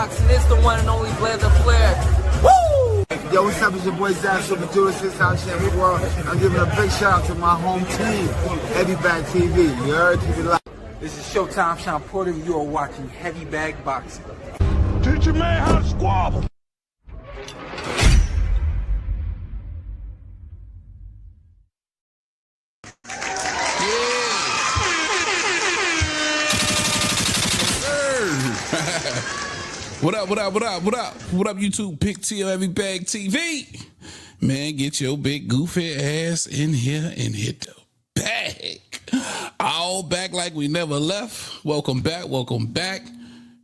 boxing. It's the one and only Blair the Flair. Woo! Yo, what's up? It's your boy Zach, Super Judas, six-time champion world. I'm giving a big shout out to my home team, Heavy Bag TV. You heard? Keep it live. This is Showtime Sean Porter, and you are watching Heavy Bag Boxing. Teach your man how to squabble. What up, YouTube? Pick Till Heavy Bag TV. Man, get your big goofy ass in here and hit the bag. All back like we never left. Welcome back.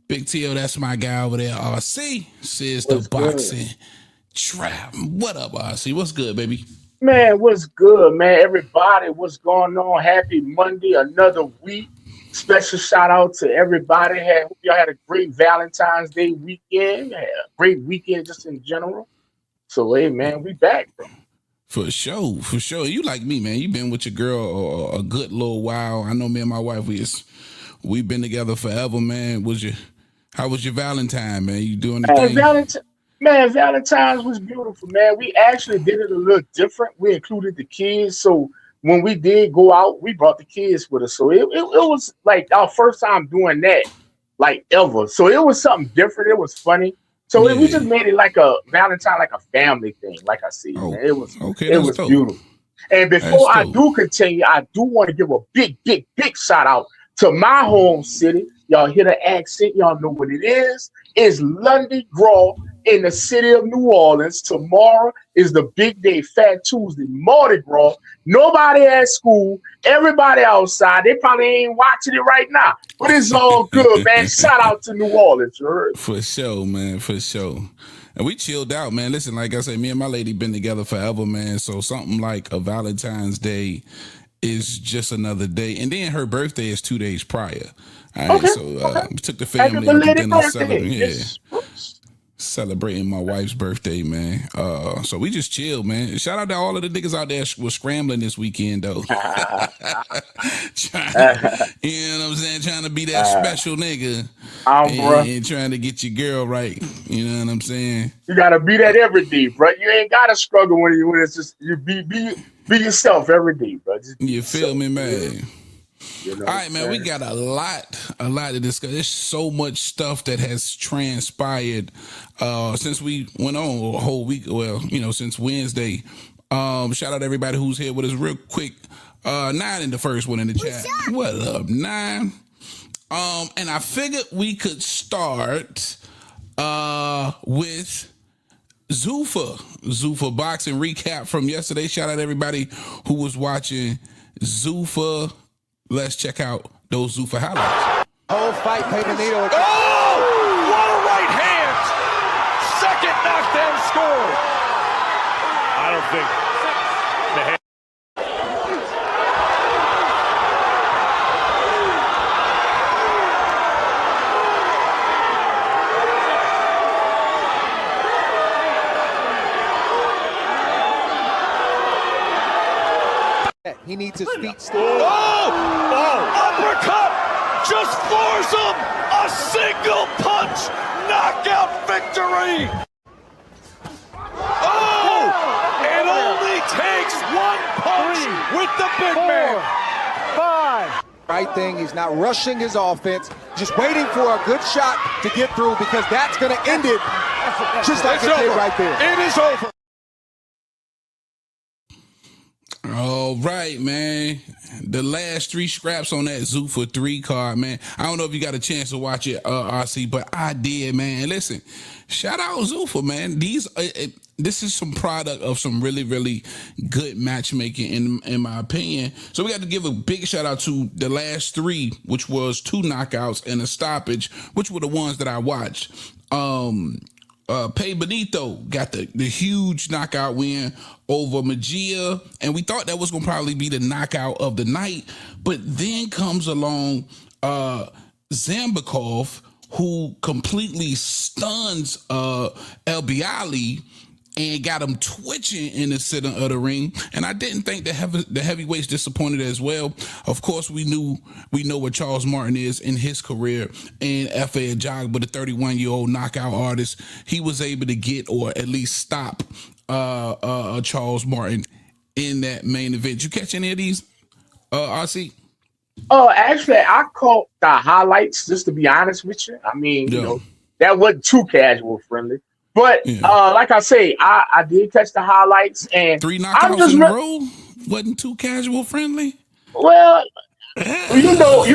Big Till, that's my guy over there. RC says the boxing trap. What up, RC? What's good, baby? Man, what's good, man? Everybody, what's going on? Happy Monday, another week. Special shout out to everybody. Hope y'all had a great Valentine's Day weekend. Had a great weekend just in general. So, hey, man, we back, bro. For sure. You like me, man. You been with your girl a good little while. I know me and my wife, we've been together forever, man. How was your Valentine, man? You doing anything? Valentine's was beautiful, man. We actually did it a little different. We included the kids, so when we did go out, we brought the kids with us. So it was like our first time doing that, like ever. So it was something different. It was funny. So we just made it like a Valentine, like a family thing, like I said. Man. It was beautiful. And before I do continue, I do want to give a big shout out to my home city. Y'all hear the accent. Y'all know what it is. It's Lundy Gras in the city of New Orleans. Tomorrow is the big day, Fat Tuesday, Mardi Gras. Nobody at school, everybody outside. They probably ain't watching it right now, but it's all good, man. Shout out to New Orleans. You heard? For sure, man. For sure. And we chilled out, man. Listen, like I said, me and my lady been together forever, man. So something like a Valentine's Day is just another day. And then her birthday is 2 days prior. All right, so we took the family out to dinner, celebrating my wife's birthday, man. So we just chilled, man. Shout out to all of the niggas out there was scrambling this weekend, though. You know what I'm saying? Trying to be that special nigga and trying to get your girl right. You know what I'm saying? You gotta be that every day, bro. You ain't gotta struggle when it's just you be yourself every day, bro. You feel me, man? Yeah. You know all right, man, we got a lot to discuss. There's so much stuff that has transpired since we went on a whole week. Well, since Wednesday. Shout out to everybody who's here with us real quick. Nine in the first one in the chat. What up, Nine? And I figured we could start with Zuffa boxing recap from yesterday. Shout out to everybody who was watching Zuffa. Let's check out those Zuffa highlights. Whole fight, Paymanito. Oh! What a right hand! Second knockdown scored. I don't think the hand. He needs his feet still. Uppercut! Just floors him! A single punch! Knockout victory! Oh! It only takes one punch with the big man! 5. Right thing, he's not rushing his offense, just waiting for a good shot to get through because that's going to end it just like it did right there. It is over. All right, man. The last 3 scraps on that Zuffa 3 card, man. I don't know if you got a chance to watch it, RC, but I did, man. Listen, shout out Zuffa, man. This is some product of some really, really good matchmaking, in my opinion. So we got to give a big shout out to the last 3, which was 2 knockouts and a stoppage, which were the ones that I watched. Pay Benito got the huge knockout win over Mejia, and we thought that was going to probably be the knockout of the night, but then comes along Zambakov, who completely stuns El Bialy and got him twitching in the center of the ring. And I didn't think the heavyweights disappointed as well. Of course, we know what Charles Martin is in his career in F.A. Ajagba, but the 31-year-old knockout artist, he was able to get or at least stop Charles Martin in that main event. You catch any of these, RC? Actually, I caught the highlights, just to be honest with you. I mean, you know, that wasn't too casual friendly. But like I say, I did catch the highlights, and 3 knockouts in a row wasn't too casual friendly. Well, you know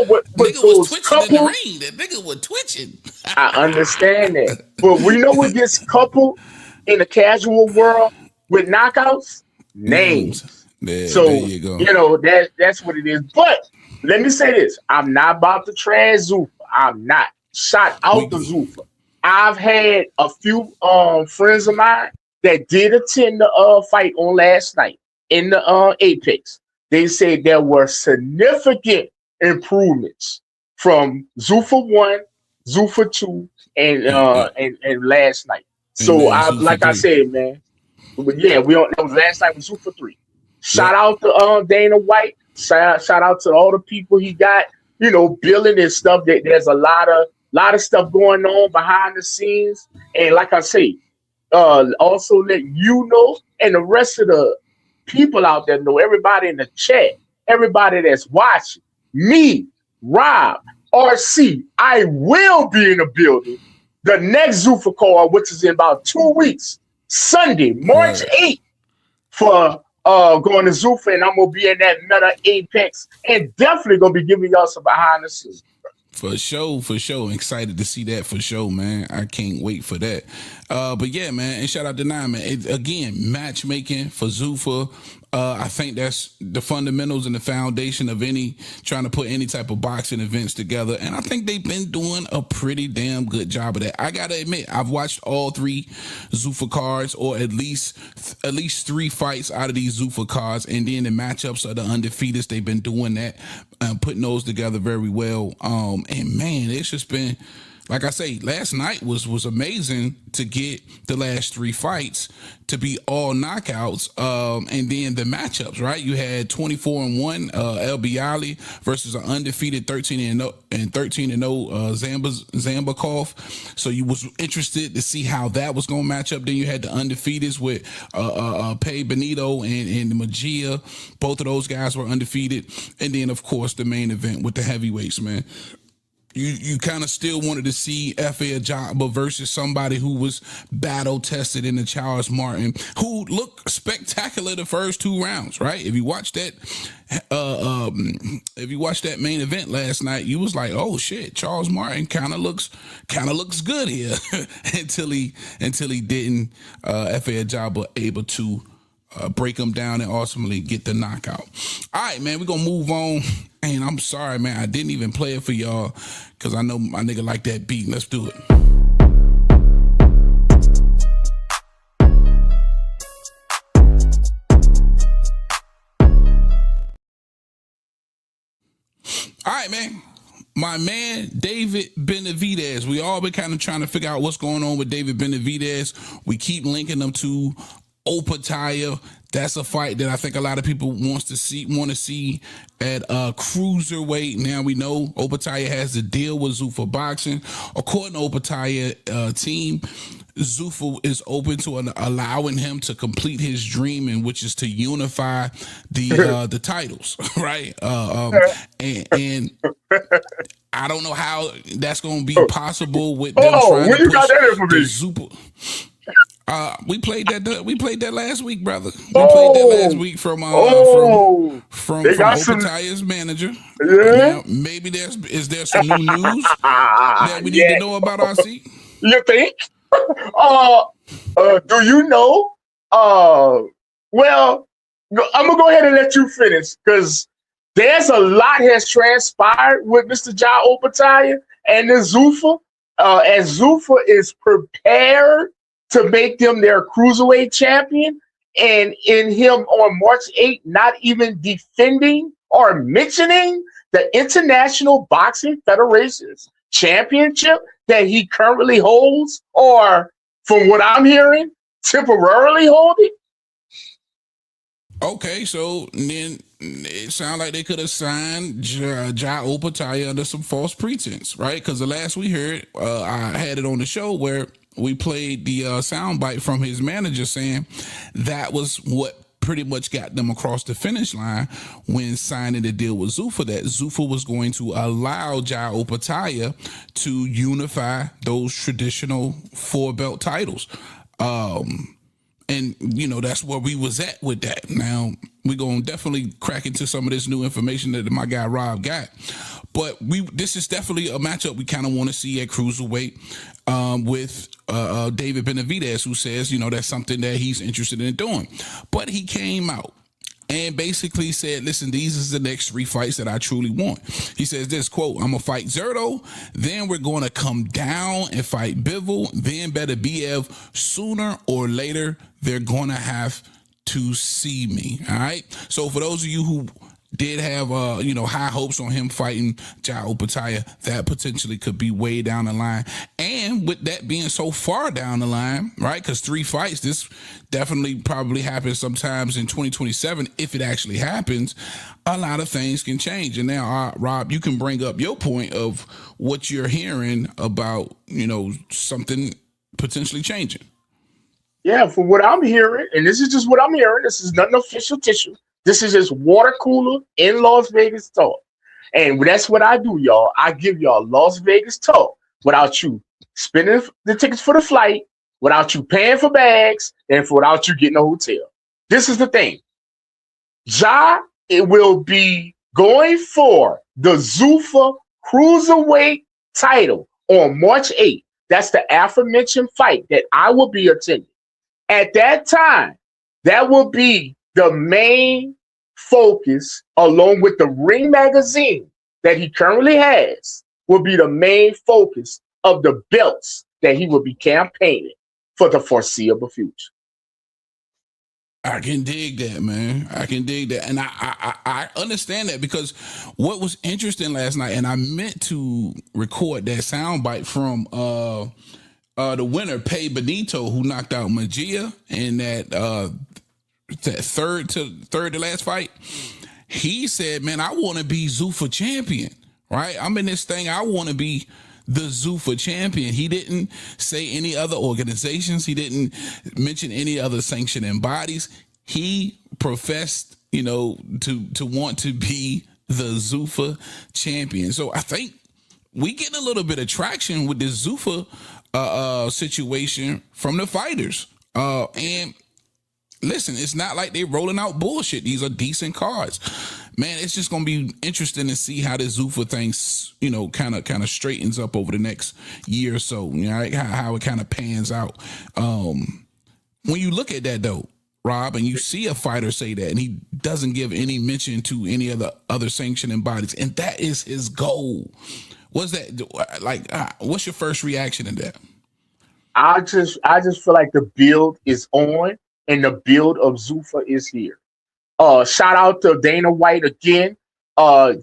what nigga was twitching in the ring. That nigga was twitching. I understand that, but we know what gets coupled in the casual world with knockouts? Names. So there you go. You know that's what it is. But let me say this: I'm not about to trash Zuffa. I'm not. Shout out to Zuffa. I've had a few friends of mine that did attend the fight on last night in the Apex. They said there were significant improvements from Zuffa 1, Zuffa 2, and last night. So I said, man, yeah, that was last night with Zuffa 3. Shout out to Dana White. Shout out to all the people he got, you know, building and stuff. That there's a lot of stuff going on behind the scenes. And like I say, also let you know, and the rest of the people out there know, everybody in the chat, everybody that's watching, me, Rob, RC, I will be in the building the next Zuffa card, which is in about 2 weeks, Sunday, March 8th, for going to Zuffa, and I'm going to be in that Meta Apex, and definitely going to be giving y'all some behind the scenes. For sure. Excited to see that for sure, man. I can't wait for that. But yeah, man, and shout out to Nine, man. Again, matchmaking for Zuffa. I think that's the fundamentals and the foundation of trying to put any type of boxing events together. And I think they've been doing a pretty damn good job of that. I got to admit, I've watched all 3 Zuffa cards, or at least 3 fights out of these Zuffa cards. And then the matchups of the undefeateds, they've been doing that, putting those together very well. And man, it's just been, like I say, last night was amazing to get the last 3 fights to be all knockouts. And then the matchups, right? You had 24-1 El Bialy versus an undefeated 13-0 Zambakov. So you was interested to see how that was going to match up. Then you had the undefeateds with Pei Benito and Magia. Both of those guys were undefeated. And then, of course, the main event with the heavyweights, man. You kind of still wanted to see F.A. Ajagba versus somebody who was battle tested in the Charles Martin, who looked spectacular the first 2 rounds, right? If you watched that, main event last night, you was like, oh shit, Charles Martin kind of looks good here until he didn't. F.A. Ajagba able to break him down and ultimately get the knockout. All right, man, we're gonna move on. And I'm sorry, man, I didn't even play it for y'all because I know my nigga like that beat. Let's do it. All right, man. My man, David Benavidez. We all been kind of trying to figure out what's going on with David Benavidez. We keep linking them to Opataya. That's a fight that I think a lot of people want to see at cruiserweight. Now we know Opataya has to deal with Zuffa Boxing. According to Opataya team, Zuffa is open to allowing him to complete his dream, and which is to unify the titles, right? And I don't know how that's going to be possible with them trying to push the Zuffa. We played that last week, brother. We played that last week from Opataya's manager. Yeah. Now, maybe is there some new news that we need to know about, RC? You think? Do you know? Well, I'm gonna go ahead and let you finish because there's a lot has transpired with Mr. Ja Opataya and the Zuffa. As Zuffa is prepared to make them their cruiserweight champion, and in him on March 8th, not even defending or mentioning the International Boxing Federation's championship that he currently holds, or from what I'm hearing, temporarily hold it? Okay, so then it sounds like they could have signed Ja Opataya under some false pretense, right? Because the last we heard, I had it on the show where we played the soundbite from his manager saying that was what pretty much got them across the finish line when signing the deal with Zuffa, that Zuffa was going to allow Ja Opataya to unify those traditional 4-belt titles. And, you know, that's where we was at with that. Now, we're going to definitely crack into some of this new information that my guy Rob got. But this is definitely a matchup we kind of want to see at Cruiserweight with David Benavidez, who says, you know, that's something that he's interested in doing. But he came out and basically said, listen, these is the next 3 fights that I truly want. He says this, quote, I'm going to fight Zerto, then we're going to come down and fight Bivol, then Beterbiev. Sooner or later, they're going to have to see me, all right? So for those of you who did have, high hopes on him fighting Ja Opataya, that potentially could be way down the line. And with that being so far down the line, right, because 3 fights, this definitely probably happens sometimes in 2027. If it actually happens, a lot of things can change. And now, Rob, you can bring up your point of what you're hearing about, you know, something potentially changing. Yeah, from what I'm hearing, and this is just what I'm hearing, this is nothing official tissue. This is just water cooler in Las Vegas talk. And that's what I do, y'all. I give y'all Las Vegas talk without you spending the tickets for the flight, without you paying for bags, and without you getting a hotel. This is the thing. It will be going for the Zuffa Cruiserweight title on March 8th. That's the aforementioned fight that I will be attending. At that time, that will be the main focus, along with the Ring magazine that he currently has, will be the main focus of the belts that he will be campaigning for the foreseeable future. I can dig that, man. I can dig that. And I understand that, because what was interesting last night, and I meant to record that soundbite from the winner, Pei Benito, who knocked out Magia in that third to last fight. He said, man, I want to be Zuffa champion, right? I'm in this thing. I want to be the Zuffa champion. He didn't say any other organizations. He didn't mention any other sanctioning bodies. He professed, you know, to want to be the Zuffa champion. So I think we get a little bit of traction with this Zuffa situation from the fighters. And listen, it's not like they're rolling out bullshit. These are decent cards. Man, it's just going to be interesting to see how this Zuffa thing, you know, kind of straightens up over the next year or so, you know, how it kind of pans out. When you look at that, though, Rob, and you see a fighter say that, and he doesn't give any mention to any of the other sanctioning bodies, and that is his goal. What's that like? What's your first reaction to that? I just feel like the build is on, and the build of Zuffa is here. Shout out to Dana White again. I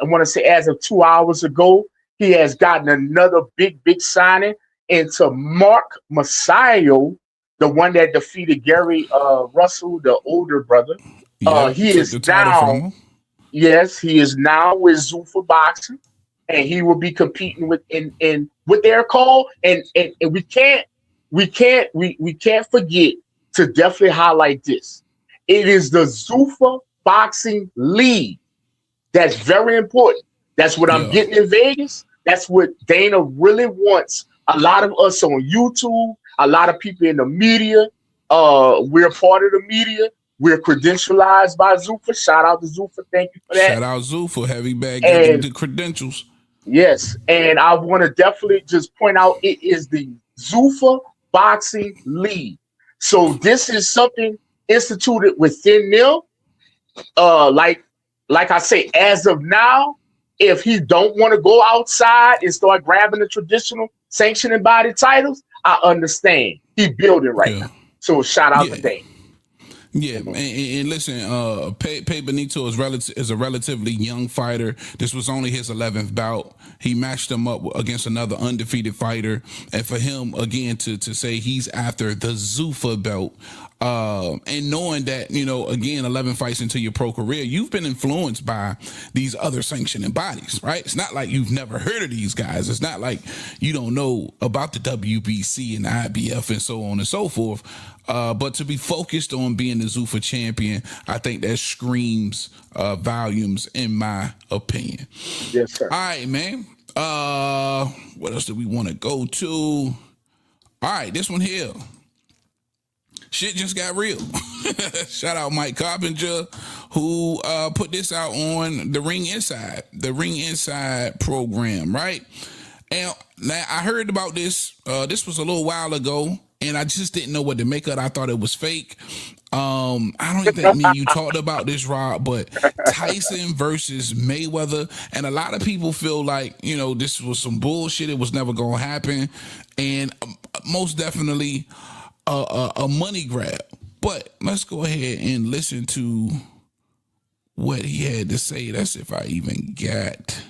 want to say as of 2 hours ago, he has gotten another big signing into Mark Masayo, the one that defeated Gary Russell, the older brother. Yeah, he is now, yes, he is now with Zuffa Boxing, and he will be competing with in what they're called, and we can't forget to definitely highlight this. It is the Zuffa Boxing League. That's very important. That's what I'm getting in Vegas. That's what Dana really wants. A lot of us on YouTube, a lot of people in the media, we're part of the media. We're credentialized by Zuffa. Shout out to Zuffa. Thank you for that. Shout out Zuffa, heavy bag, getting the credentials. Yes, and I want to definitely just point out it is the Zuffa Boxing League. So this is something instituted within them. Like I say, as of now, if he don't want to go outside and start grabbing the traditional sanctioning body titles, I understand. He building right now. So shout out to Dane. Yeah, and listen, Pei Benito is a relatively young fighter. This was only his 11th bout. He matched him up against another undefeated fighter, and for him again to say he's after the Zuffa belt, and knowing that, you know, again, 11 fights into your pro career, you've been influenced by these other sanctioning bodies, right? It's not like you've never heard of these guys. It's not like you don't know about the WBC and the IBF and so on and so forth. But to be focused on being the Zuffa champion, I think that screams volumes in my opinion. Yes, sir. All right, man. What else do we want to go to? All right, this one here. Shit just got real. Shout out Mike Carpenter, who put this out on the Ring Inside program, right? And now I heard about this. This was a little while ago, and I just didn't know what to make of it. I thought it was fake. I don't even think me and you talked about this, Rob, but Tyson versus Mayweather, and a lot of people feel like, you know, this was some bullshit. It was never going to happen, and most definitely a money grab. But let's go ahead and listen to what he had to say. That's if I even got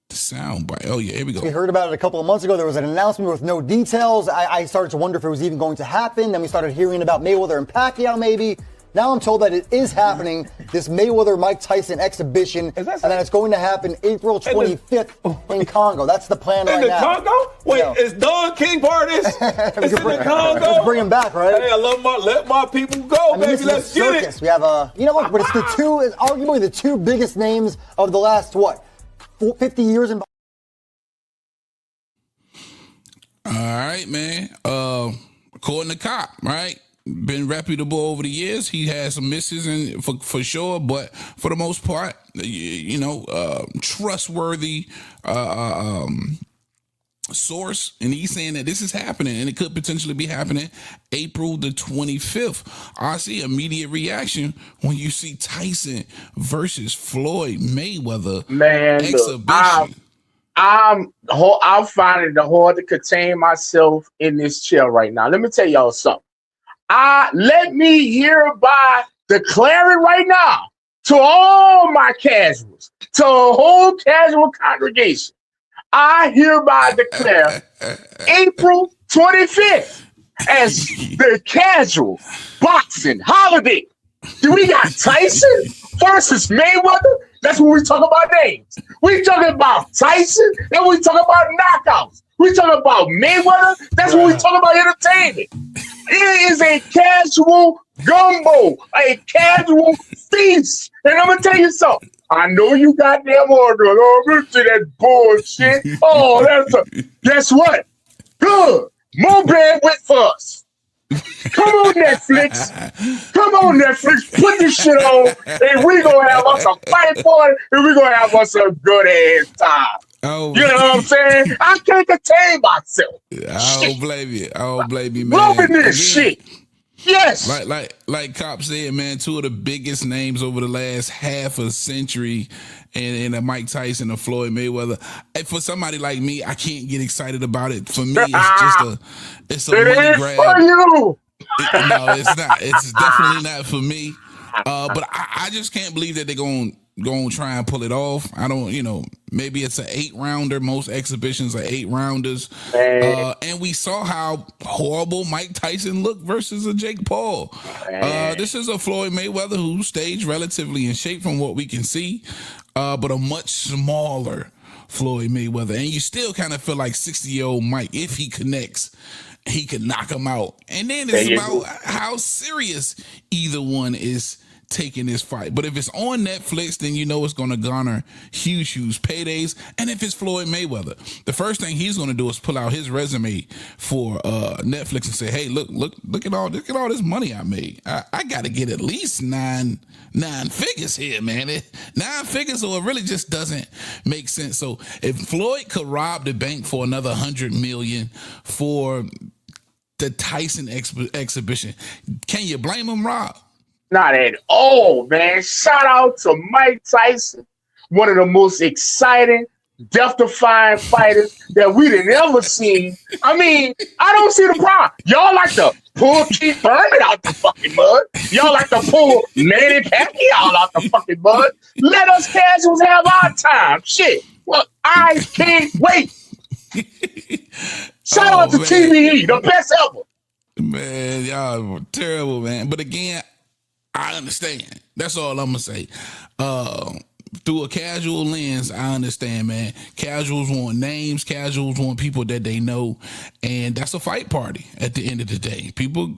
the sound bite. Oh, yeah, here we go. We heard about it a couple of months ago. There was an announcement with no details. I started to wonder if it was even going to happen. Then we started hearing about Mayweather and Pacquiao maybe. Now I'm told that it is happening, this Mayweather-Mike Tyson exhibition, and that it's going to happen April 25th in Congo. That's the plan right now. In the Congo? Wait, is Don King part of this? It's in the Congo? Let's bring him back, right? Hey, let my people go, baby. Let's get it. We have you know what, but it's arguably the two biggest names of the last, 50 years in. All right, man. According to Cop, right? Been reputable over the years. He has some misses and for sure, but for the most part, you know, trustworthy source, and he's saying that this is happening and it could potentially be happening April the 25th. I see immediate reaction when you see Tyson versus Floyd Mayweather. Man, exhibition. Look, I'm finding it hard to contain myself in this chair right now. Let me tell y'all something. Let me hereby declare it right now to all my casuals, to a whole casual congregation. I hereby declare April 25th as the casual boxing holiday. Do we got Tyson versus Mayweather? That's when we talk about names. We talking about Tyson, and we talk about knockouts. We talking about Mayweather. That's when we talk about entertainment. It is a casual gumbo, a casual feast. And I'm going to tell you something. I know you goddamn order. Oh, listen to that bullshit. Oh, guess what? Good. More bandwidth for us. Come on, Netflix. Come on, Netflix. Put this shit on, and we're going to have us a fight party, and we're going to have us a good-ass time. Oh, you know what I'm saying? I can't contain myself. I don't blame you. I don't blame you, man. Loving this shit. Yes. Like Cop said, man, two of the biggest names over the last half a century and a Mike Tyson and Floyd Mayweather. And for somebody like me, I can't get excited about it. For me, it's a money grab. For you. No, it's not. It's definitely not for me. But I just can't believe that they're going to try and pull it off. I don't, maybe it's an 8-rounder. Most exhibitions are 8-rounders. And we saw how horrible Mike Tyson looked versus a Jake Paul. This is a Floyd Mayweather who stayed relatively in shape from what we can see, but a much smaller Floyd Mayweather. And you still kind of feel like 60-year-old Mike, if he connects, he could knock him out. And then it's about how serious either one is taking this fight. But if it's on Netflix, then it's going to garner huge paydays. And if it's Floyd Mayweather, the first thing he's going to do is pull out his resume for Netflix and say, hey, look at all this money I made. I got to get at least nine figures here, man. 9 figures, or it really just doesn't make sense. So if Floyd could rob the bank for another $100 million for the Tyson exhibition, can you blame him, Rob? Not at all, man. Shout out to Mike Tyson, one of the most exciting, death-defying fighters that we done ever seen. I mean, I don't see the problem. Y'all like the pull Keith Thurman out the fucking mud. Y'all like to pull Manny Pacquiao out the fucking mud. Let us casuals have our time. Shit. Well, I can't wait. Shout out to TVE, the best ever. Man, y'all were terrible, man. But again, I understand. That's all I'm gonna say. Through a casual lens, I understand, man. Casuals want names. Casuals want people that they know, and that's a fight party. At the end of the day, people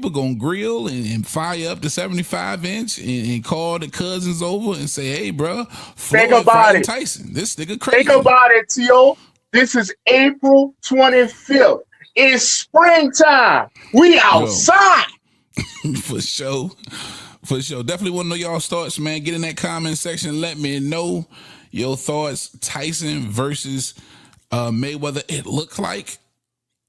gonna grill and fire up the 75-inch and call the cousins over and say, "Hey, bro, think about it, Tyson. This nigga crazy." Think about it, T.O. This is April 25th. It's springtime. We outside. For sure. For sure. Definitely want to know y'all's thoughts, man. Get in that comment section. Let me know your thoughts. Tyson versus Mayweather. It looks like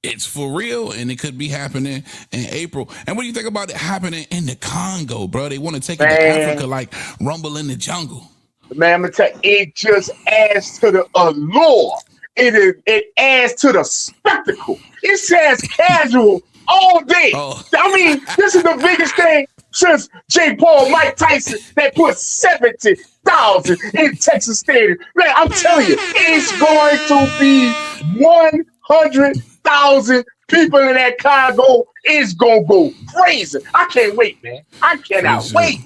it's for real, and it could be happening in April. And what do you think about it happening in the Congo, bro? They want to take it to Africa like Rumble in the Jungle. Man, I'm going to tell you, it just adds to the allure. It adds to the spectacle. It says casual all day. Oh. I mean, this is the biggest thing since Jake Paul, Mike Tyson, that put 70,000 in Texas Stadium. Man, I'm telling you, it's going to be 100,000 people in that Congo. It's going to go crazy. I can't wait, man. I cannot wait.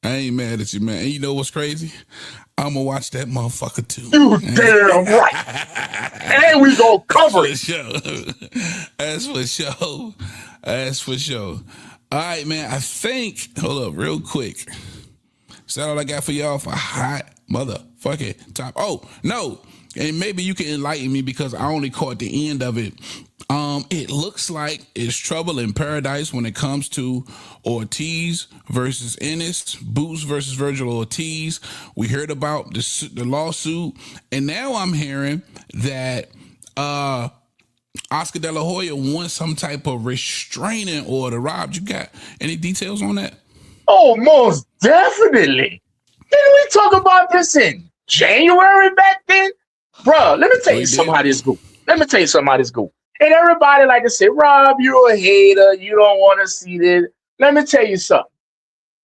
I ain't mad at you, man. And you know what's crazy? I'm going to watch that motherfucker too. You damn right. And we going to cover it. That's for sure. That's for sure. All right, man. I think, hold up real quick. Is that all I got for y'all for hot motherfucking top? Oh, no. And maybe you can enlighten me because I only caught the end of it. It looks like it's trouble in paradise when it comes to Ortiz versus Ennis, Boots versus Virgil Ortiz. We heard about the lawsuit, and now I'm hearing that Oscar De La Hoya wants some type of restraining order. Rob, you got any details on that? Oh, most definitely. Didn't we talk about this in January back then? Bruh, let me tell you something how this go. And everybody like to say, Rob, you're a hater. You don't want to see this. Let me tell you something.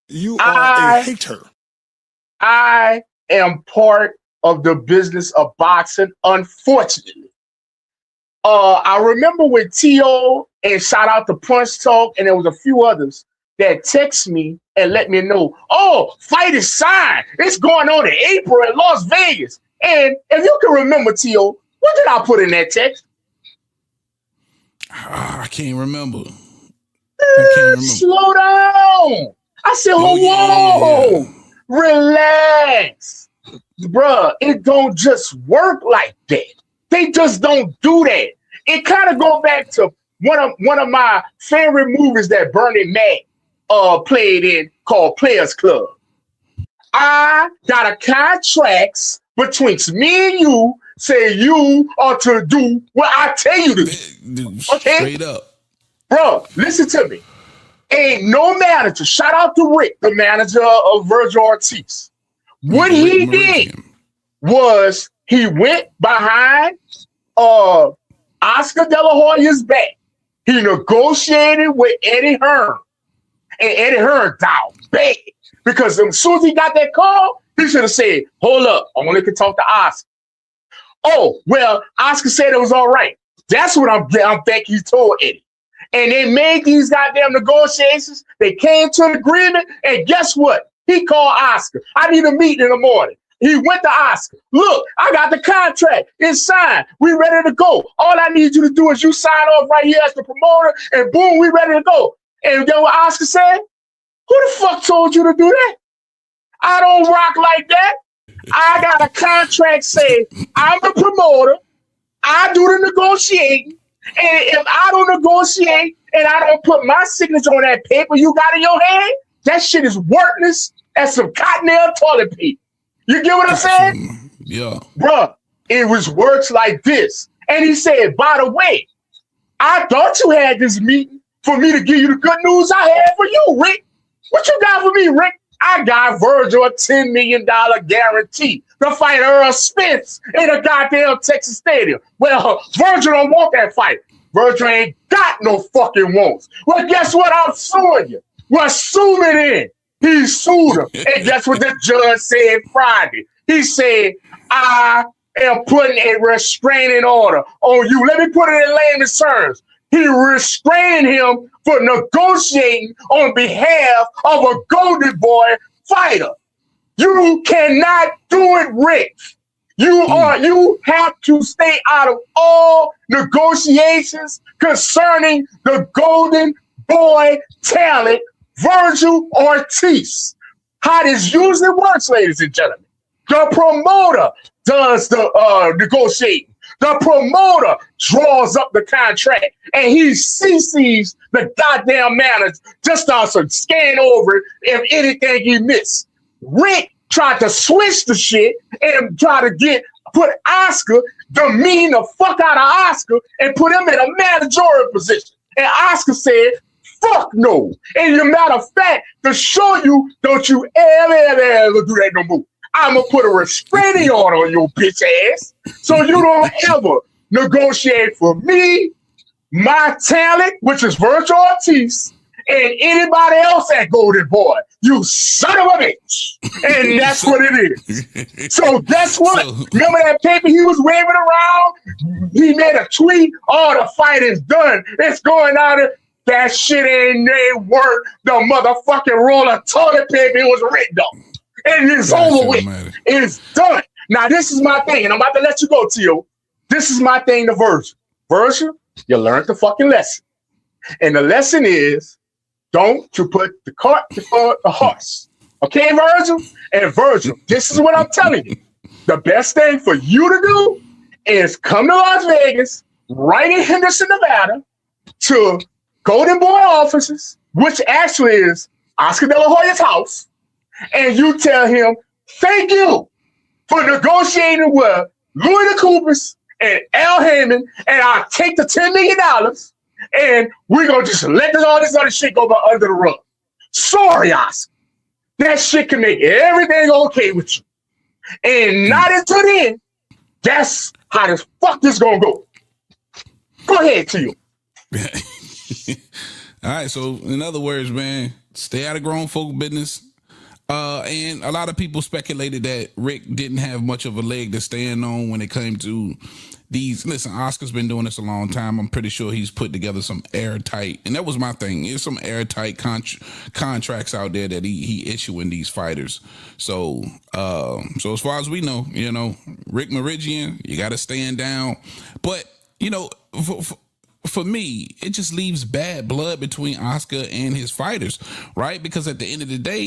You are a hater. I am part of the business of boxing, unfortunately. I remember with T.O. and shout out to Punch Talk, and there was a few others that text me and let me know, oh, fight is signed. It's going on in April in Las Vegas. And if you can remember, T.O., what did I put in that text? I can't remember. Slow down. I said, whoa, relax. Bruh, it don't just work like that. They just don't do that. It kind of go back to one of my favorite movies that Bernie Mac played in called Players Club. I got a contract between me and you, say you are to do what I tell you to do. Okay? Straight up. Bro, listen to me. Ain't no manager. Shout out to Rick, the manager of Virgil Ortiz. What he did was he went behind Oscar De La Hoya's back. He negotiated with Eddie Hearn. And Eddie Hearn down bad. Because as soon as he got that call, he should have said, hold up, I only can talk to Oscar. Oh, well, Oscar said it was all right. That's what I'm thinking he told Eddie. And they made these goddamn negotiations. They came to an agreement. And guess what? He called Oscar. I need a meeting in the morning. He went to Oscar. Look, I got the contract. It's signed. We ready to go. All I need you to do is you sign off right here as the promoter. And boom, we ready to go. And you know what Oscar said? Who the fuck told you to do that? I don't rock like that. I got a contract saying I'm the promoter. I do the negotiating. And if I don't negotiate and I don't put my signature on that paper you got in your hand, that shit is worthless as some cottonelle toilet paper. You get what I'm saying? Yeah. Bruh, it works like this. And he said, by the way, I thought you had this meeting for me to give you the good news I had for you, Rick. What you got for me, Rick? I got Virgil a $10 million guarantee to fight Earl Spence in a goddamn Texas Stadium. Well, Virgil don't want that fight. Virgil ain't got no fucking wants. Well, guess what? I'm suing you. Well, sue me then. He sued him. And guess what the judge said Friday? He said, I am putting a restraining order on you. Let me put it in layman's terms. He restrained him for negotiating on behalf of a Golden Boy fighter. You cannot do it, Rick. You have to stay out of all negotiations concerning the Golden Boy talent, Virgil Ortiz. How this usually works, ladies and gentlemen. The promoter does the negotiating. The promoter draws up the contract, and he CCs the goddamn manager just to scan over it if anything he missed. Rick tried to switch the shit and try to put Oscar, demean the fuck out of Oscar, and put him in a managerial position. And Oscar said, fuck no. And as a matter of fact, to show you, don't you ever do that no more. I'm going to put a restraining order on your bitch ass so you don't ever negotiate for me, my talent, which is Virgil Ortiz, and anybody else at Golden Boy. You son of a bitch. And that's what it is. So guess what? Remember that paper he was waving around? He made a tweet. Oh, the fight is done. It's going out there. That shit ain't worth the motherfucking roll of toilet paper it was written on. And it's over with. It's done. Now, this is my thing, and I'm about to let you go, Tio. This is my thing to Virgil. Virgil, you learned the fucking lesson. And the lesson is, don't you put the cart before the horse. Okay, Virgil? And Virgil, this is what I'm telling you. The best thing for you to do is come to Las Vegas, right in Henderson, Nevada, to Golden Boy offices, which actually is Oscar De La Hoya's house, and you tell him, thank you for negotiating with Louis the Coopers and Al Heyman, and I'll take the $10 million, and we're going to just let all this other shit go under the rug. Sorry, Oscar. That shit can make everything okay with you. And not until then, that's how the fuck this going to go. Go ahead, Tio. All right, so in other words, man, stay out of grown folk business. And a lot of people speculated that Rick didn't have much of a leg to stand on when it came to these. Listen, Oscar's been doing this a long time. I'm pretty sure he's put together some airtight, and that was my thing. There's some airtight contracts out there that he issuing these fighters. So as far as we know, Rick Meridian, you got to stand down. But for me, it just leaves bad blood between Oscar and his fighters, right? Because at the end of the day,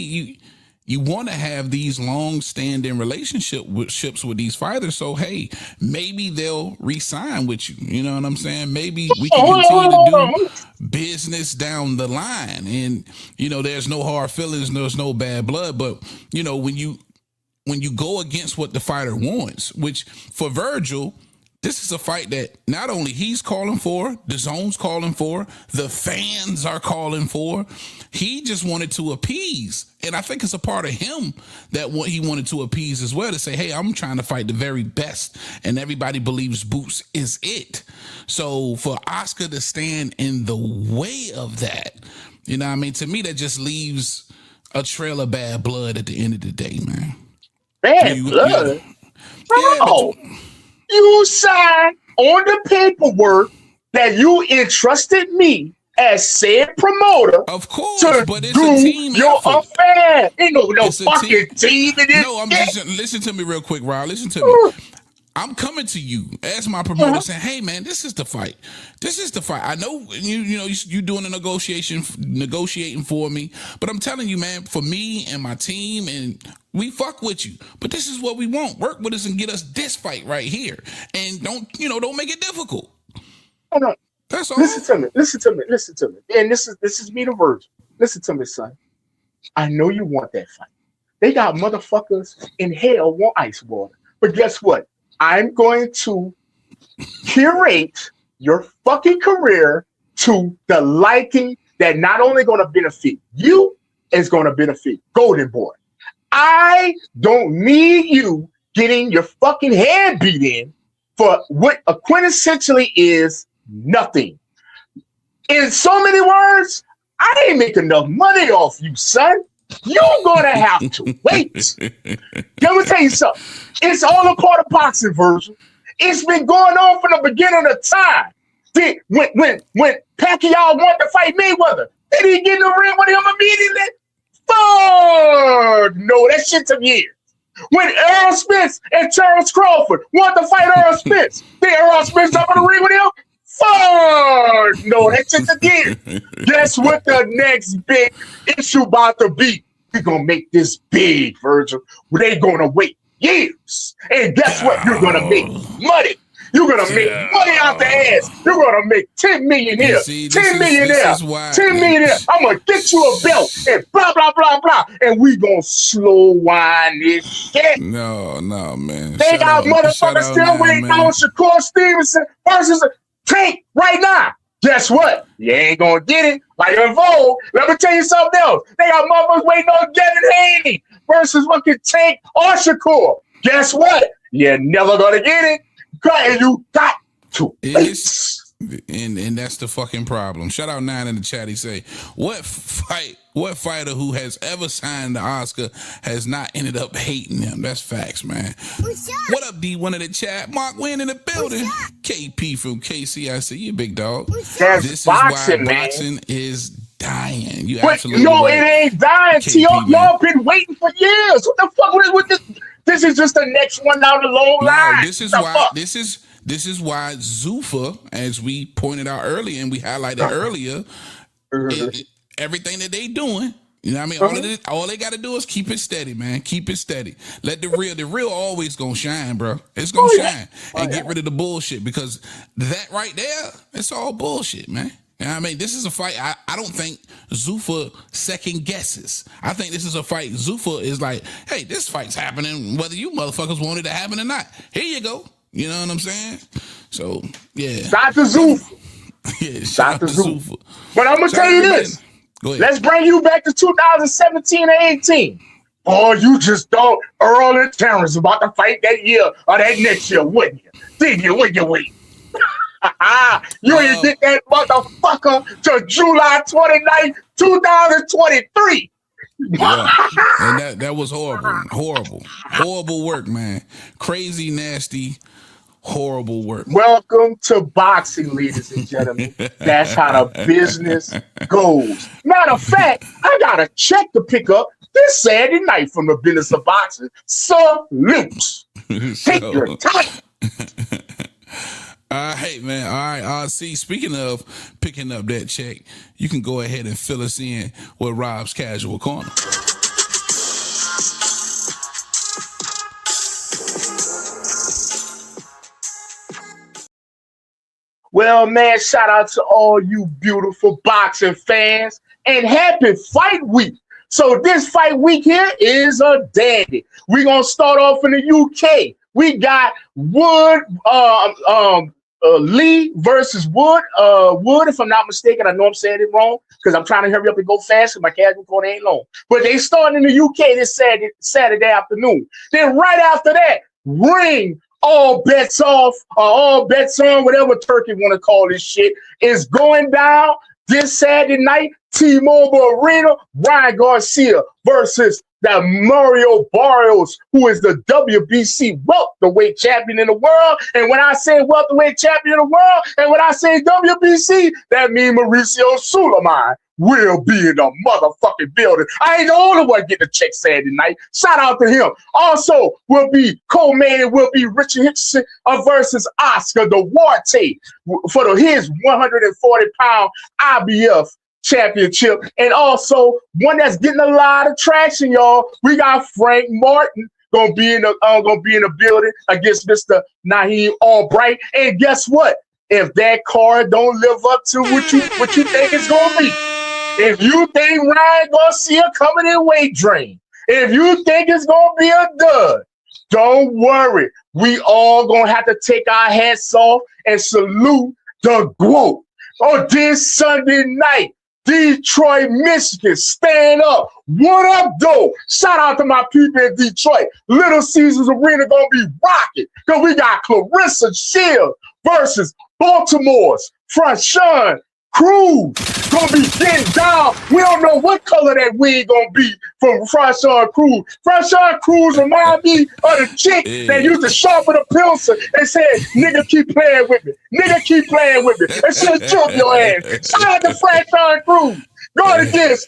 you want to have these long-standing relationships with these fighters. So, hey, maybe they'll re-sign with you. You know what I'm saying? Maybe we can continue to do business down the line. And, there's no hard feelings, there's no bad blood. But, when you go against what the fighter wants, which for Virgil, this is a fight that not only he's calling for, the zone's calling for, the fans are calling for. He just wanted to appease. And I think it's a part of him that what he wanted to appease as well, to say, hey, I'm trying to fight the very best. And everybody believes Boots is it. So for Oscar to stand in the way of that, to me, that just leaves a trail of bad blood at the end of the day, man. Bad blood? Bro. You signed on the paperwork that you entrusted me as said promoter. Of course, to but it's do a team your effort. affair. Ain't no It's a fucking team in this. No, listen to me real quick, Rod. Listen to me. I'm coming to you as my promoter saying, hey, man, this is the fight. This is the fight. I know you're doing a negotiating for me, but I'm telling you, man, for me and my team, and we fuck with you, but this is what we want. Work with us and get us this fight right here. And don't make it difficult. Hold on. That's all. Listen to me. And this is me, the Virgin. Listen to me, son. I know you want that fight. They got motherfuckers in hell want ice water. But guess what? I'm going to curate your fucking career to the liking that not only going to benefit you, is going to benefit Golden Boy. I don't need you getting your fucking head beat in for what quintessentially is nothing. In so many words, I ain't make enough money off you, son. You're gonna have to wait. Let me tell you something. It's all a part of boxing, Virgil. It's been going on from the beginning of time. When Pacquiao wanted to fight Mayweather, did he get in the ring with him immediately? Fuck no, that shit took years. When Errol Spence and Terrence Crawford wanted to fight Errol Spence, did Errol Spence jump in the ring with him? Fuck no, that shit took years. Guess what the next big issue about to be? We're gonna make this big, Virgil. They gonna wait years. And guess what? You're gonna make money. You're gonna make money out the ass. You're gonna make 10 million here, 10 million there, 10 million there. I'm gonna get you a belt and blah, blah, blah, blah. And we gonna slow wind this shit. No, man. They got motherfuckers still waiting on Shakur Stevenson versus Tank right now. Guess what? You ain't gonna get it. Like in Vogue, let me tell you something else. They got motherfuckers waiting on Devin Haney versus fucking Tank or Shakur. Guess what? You're never gonna get it. And you got to. And that's the fucking problem. Shout out 9 in the chat. He say, what fighter who has ever signed the Oscar has not ended up hating him? That's facts, man. What up, D1 in the chat? Mark Wynn in the building. KP from KC. I see you, big dog. That's this boxing, is why man. boxing is dying. You but absolutely no, right. it ain't dying. Y'all been waiting for years. What the fuck with this? This is just the next one down the long line. This is why. This is why Zuffa, as we pointed out earlier and we highlighted earlier, everything that they doing. You know what I mean? All they got to do is keep it steady, man. Keep it steady. Let the real always gonna shine, bro. It's gonna shine. And get rid of the bullshit, because that right there, it's all bullshit, man. You know what I mean? This is a fight I don't think Zuffa second guesses. I think this is a fight Zuffa is like, hey, this fight's happening whether you motherfuckers want it to happen or not. Here you go. You know what I'm saying? So, yeah. Dr. Zuffa. Yeah, shout out to Zuffa. But I'm going to tell you this. Go ahead. Let's bring you back to 2017 and 18. Oh, you just thought Earl and Terrence about to fight that year or that next year, wouldn't you? Did you? Wouldn't you wait? You ain't get that motherfucker to July 29th, 2023. Yeah. And that was horrible work, man. Crazy, nasty, horrible work. Welcome to boxing, ladies and gentlemen. That's how the business goes. Matter of fact, I got a check to pick up this Saturday night from the business of boxing. Salute. Take your time. All right, man. All right, RC, speaking of picking up that check, you can go ahead and fill us in with Rob's Casual Corner. Well, man, shout out to all you beautiful boxing fans and happy fight week. So this fight week here is a dandy. We're going to start off in the UK. We got Wood, Lee versus Wood. Wood, if I'm not mistaken, I know I'm saying it wrong because I'm trying to hurry up and go fast because my casual corner ain't long. But they start in the UK this Saturday afternoon. Then right after that, Ring, all bets off, or all bets on, whatever Turkey want to call this shit, is going down this Saturday night. T-Mobile Arena, Ryan Garcia versus the Mario Barrios, who is the WBC welterweight champion in the world. And when I say welterweight champion in the world, and when I say WBC, that means Mauricio Sulaiman will be in the motherfucking building. I ain't the only one getting a check Saturday night. Shout out to him. Also, will be co-main, will be Richard Hickson versus Oscar Duarte for his 140-pound IBF championship. And also one that's getting a lot of traction, y'all. We got Frank Martin gonna be in the building against Mr. Naheem Albright. And guess what? If that card don't live up to what you think it's gonna be, if you think Ryan Garcia coming in weight drain, if you think it's gonna be a dud, don't worry. We all gonna have to take our hats off and salute the GOAT. On this Sunday night, Detroit, Michigan, stand up. What up, though? Shout out to my people in Detroit. Little Caesars Arena gonna be rocking because we got Clarissa Shields versus Baltimore's Front Sean Cruz gonna be getting down. We don't know what color that wig gonna be from Front Sean Cruz. Front Sean Cruz remind me of the chick that used to sharpen a pencil and said, "Nigga, keep playing with me. Nigga, keep playing with me." And she'll choke your ass. Shout out to Front Sean Cruz. Going against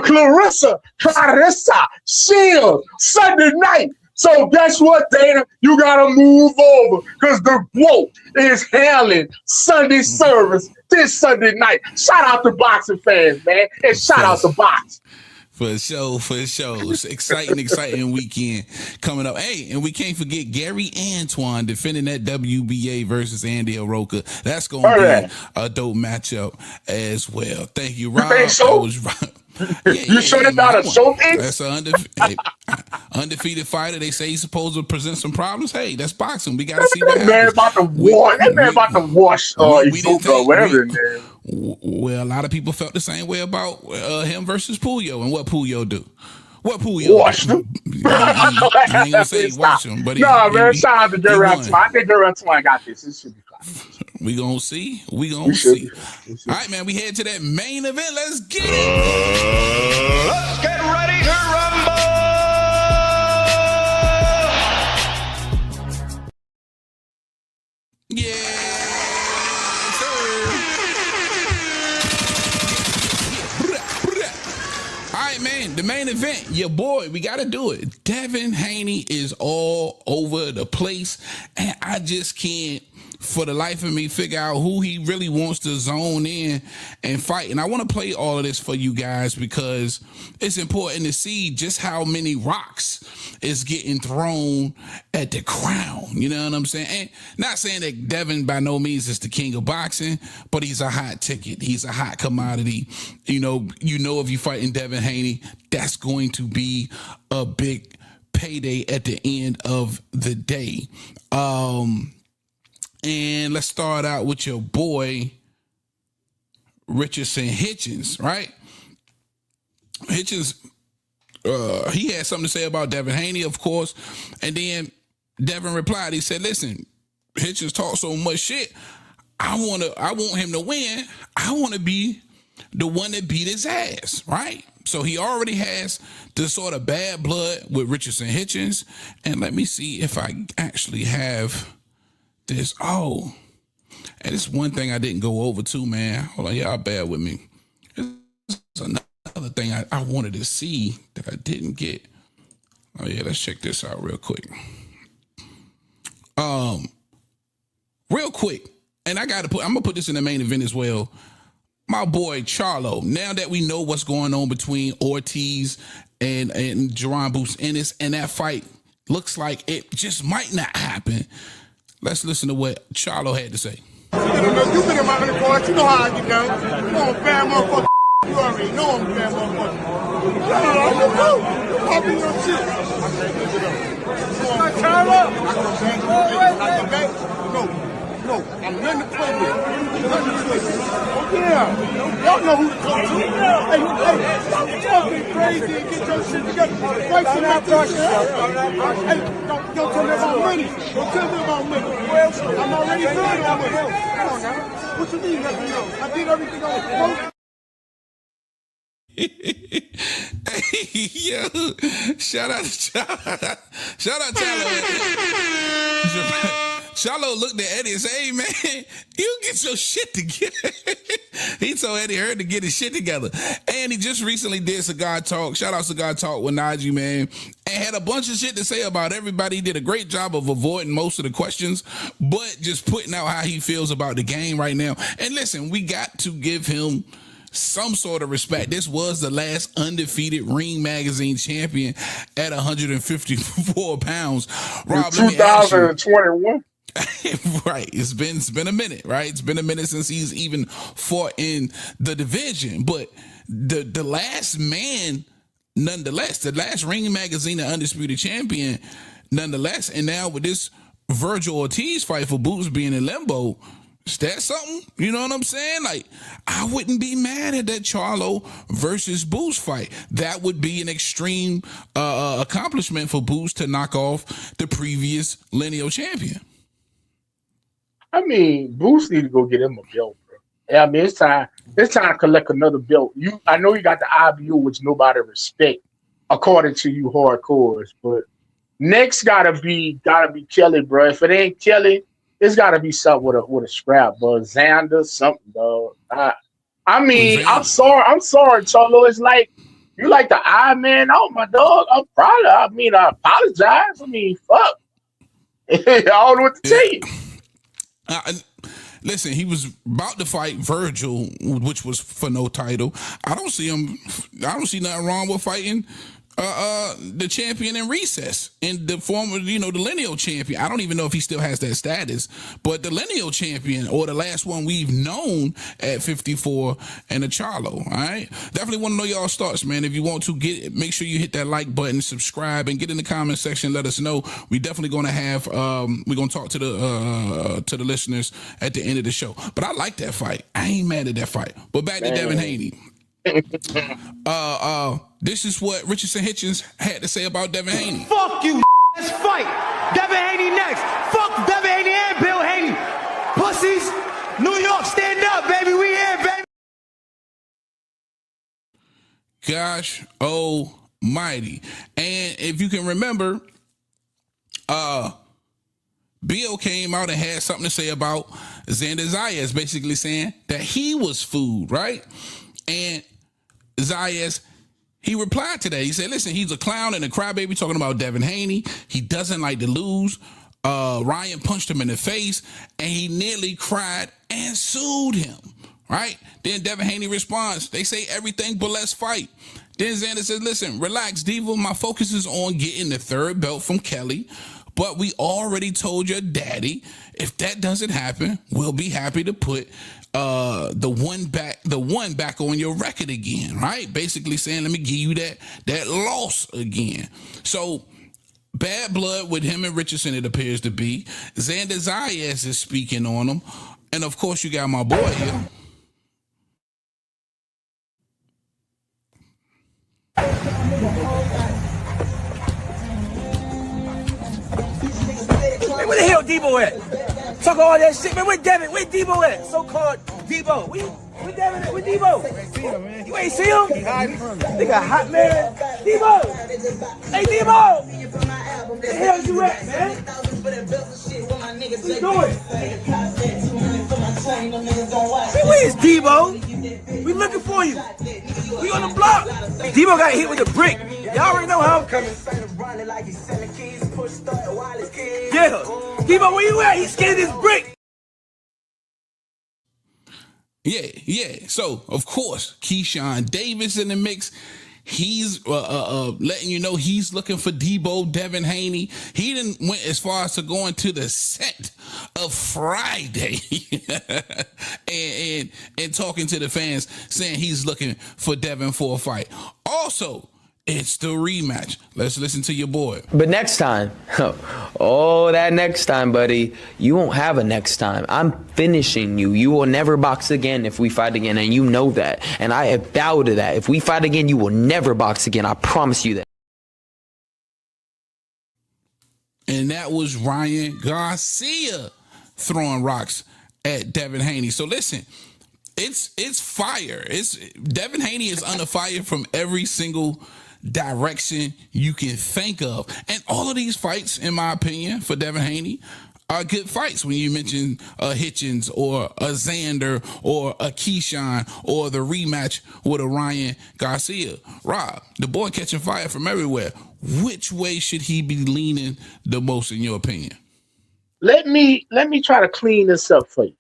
Clarissa Shields Sunday night. So guess what, Dana? You gotta move over because the GOAT is handling Sunday service this Sunday night. Shout out to boxing fans, man, and shout out to box. For sure. It's exciting weekend coming up. Hey, and we can't forget Gary Antoine defending that WBA versus Andy Roca. That's going to be a dope matchup as well. Thank you, Rob. You think so? I was right. You sure it's not a show thing? That's an undefeated fighter. They say he's supposed to present some problems. Hey, that's boxing. We got to see what happens. That man about to wash Izuka, whatever, man. Well, a lot of people felt the same way about him versus Puyo. And what Puyo do? What Puyo wash him? I ain't gonna say wash him, but man, shout out to Gary Antoine. I think Gary Antoine got this. It should be fine. We gonna see. All right, man. We head to that main event. Let's get it. Let's get ready to rumble. Yeah. All right, man, the main event, your boy, we got to do it. Devin Haney is all over the place, and I just can't, for the life of me, figure out who he really wants to zone in and fight. And I want to play all of this for you guys because it's important to see just how many rocks is getting thrown at the crown. You know what I'm saying? And not saying that Devin by no means is the king of boxing, but he's a hot ticket. He's a hot commodity. You know, if you're fighting Devin Haney, that's going to be a big payday at the end of the day. And let's start out with your boy, Richardson Hitchens, right? Hitchens, he had something to say about Devin Haney, of course. And then Devin replied, he said, listen, Hitchens talk so much shit. I want him to win. I want to be the one that beat his ass, right? So he already has this sort of bad blood with Richardson Hitchens. And let me see if I actually have this. Oh, and it's one thing I didn't go over too, man. Hold on, y'all bear with me. It's another thing I wanted to see that I didn't get. Oh yeah, let's check this out real quick. Real quick, and I'm gonna put this in the main event as well. My boy Charlo. Now that we know what's going on between Ortiz and Jerron Boots Ennis, and that fight looks like it just might not happen. Let's listen to what Charlo had to say. You've been in my undercards. You know how I get down. You know I'm a bad motherfucker. You already know I'm a bad motherfucker. I'm popping your shit. Charlo! No, I'm nothing to play with. Yeah, y'all know who to talk to. Hey, stop talking crazy and get your shit together. Fight some out there. Hey, don't tell me about money. Don't tell me about money. I'm already good on money. Come on now. What you mean let me know? I did everything on the Hey, yo, shout out Charlo. Charlo looked at Eddie and said, hey, man, you get your shit together. He told Eddie Hearn to get his shit together. And he just recently did Cigar Talk. Shout out Cigar Talk with Najee, man. And had a bunch of shit to say about everybody. He did a great job of avoiding most of the questions, but just putting out how he feels about the game right now. And listen, we got to give him some sort of respect. This was the last undefeated Ring Magazine champion at 154 pounds. Rob, 2021. Right. It's been a minute, right? It's been a minute since he's even fought in the division. But the last man, nonetheless, the last Ring Magazine undisputed champion, nonetheless. And now with this Virgil Ortiz fight for Boots being in limbo, is that something? You know what I'm saying? Like, I wouldn't be mad at that Charlo versus Boots fight. That would be an extreme accomplishment for Boots to knock off the previous lineal champion. I mean, Boost need to go get him a belt, bro. Yeah, I mean, it's time. It's time to collect another belt. I know you got the IBO, which nobody respect, according to you hardcores. But next gotta be Kelly, bro. If it ain't Kelly, it's gotta be something with a scrap, bro. Xander, something, dog. I mean, I'm sorry, Cholo. It's like you like the eye man. Oh my dog. I apologize. I mean, fuck. I don't know what to tell you. Listen, he was about to fight Virgil, which was for no title. I don't see nothing wrong with fighting the champion in recess, and the former, the lineal champion. I don't even know if he still has that status, but the lineal champion, or the last one we've known at 54, and the Charlo. All right, definitely want to know y'all's thoughts, man. If you want to make sure you hit that like button, subscribe, and get in the comment section. Let us know. We definitely going to have we're going to talk to the listeners at the end of the show. But I like that fight. I ain't mad at that fight. But back to Devin Haney. This is what Richardson Hitchens had to say about Devin Haney. Fuck you, let's fight. Devin Haney next. Fuck Devin Haney and Bill Haney. Pussies, New York, stand up, baby. We here, baby. Gosh almighty. And if you can remember, Bill came out and had something to say about Xander Zayas, basically saying that he was food, right? And Zayas, he replied to that. He said, listen, he's a clown and a crybaby talking about Devin Haney. He doesn't like to lose. Ryan punched him in the face, and he nearly cried and sued him, right? Then Devin Haney responds, they say everything but let's fight. Then Xander says, listen, relax, Diva. My focus is on getting the third belt from Kelly. But we already told your daddy, if that doesn't happen, we'll be happy to put the one back on your record again, right? Basically saying, let me give you that loss again. So bad blood with him and Richardson, it appears to be. Xander Zayas is speaking on him. And of course, you got my boy here. Hey, where the hell Debo at? Talk all that shit, man. Where Devin? Where Debo at? So-called Debo. Where Devin at? Where Debo? You ain't see him? They got hot man. Debo! Hey, Debo! Where the hell you at, man? What you doing? Hey, where is Debo? We looking for you. We on the block. Debo got hit with a brick. Y'all already know how I'm coming. Yeah. Debo, where you at? He scared this brick. Yeah. So, of course, Keyshawn Davis in the mix. He's letting you know he's looking for Debo Devin Haney. He didn't went as far as to going to the set of Friday and talking to the fans, saying he's looking for Devin for a fight. Also, it's the rematch. Let's listen to your boy. But next time, that next time, buddy, you won't have a next time. I'm finishing you. You will never box again if we fight again, and you know that. And I have vowed to that. If we fight again, you will never box again. I promise you that. And that was Ryan Garcia throwing rocks at Devin Haney. So listen, it's fire. Devin Haney is under fire from every single direction you can think of. And all of these fights, in my opinion, for Devin Haney are good fights. When you mention a Hitchens or a Xander or a Keyshawn or the rematch with a Ryan Garcia. Rob, the boy catching fire from everywhere. Which way should he be leaning the most, in your opinion? Let me try to clean this up for you.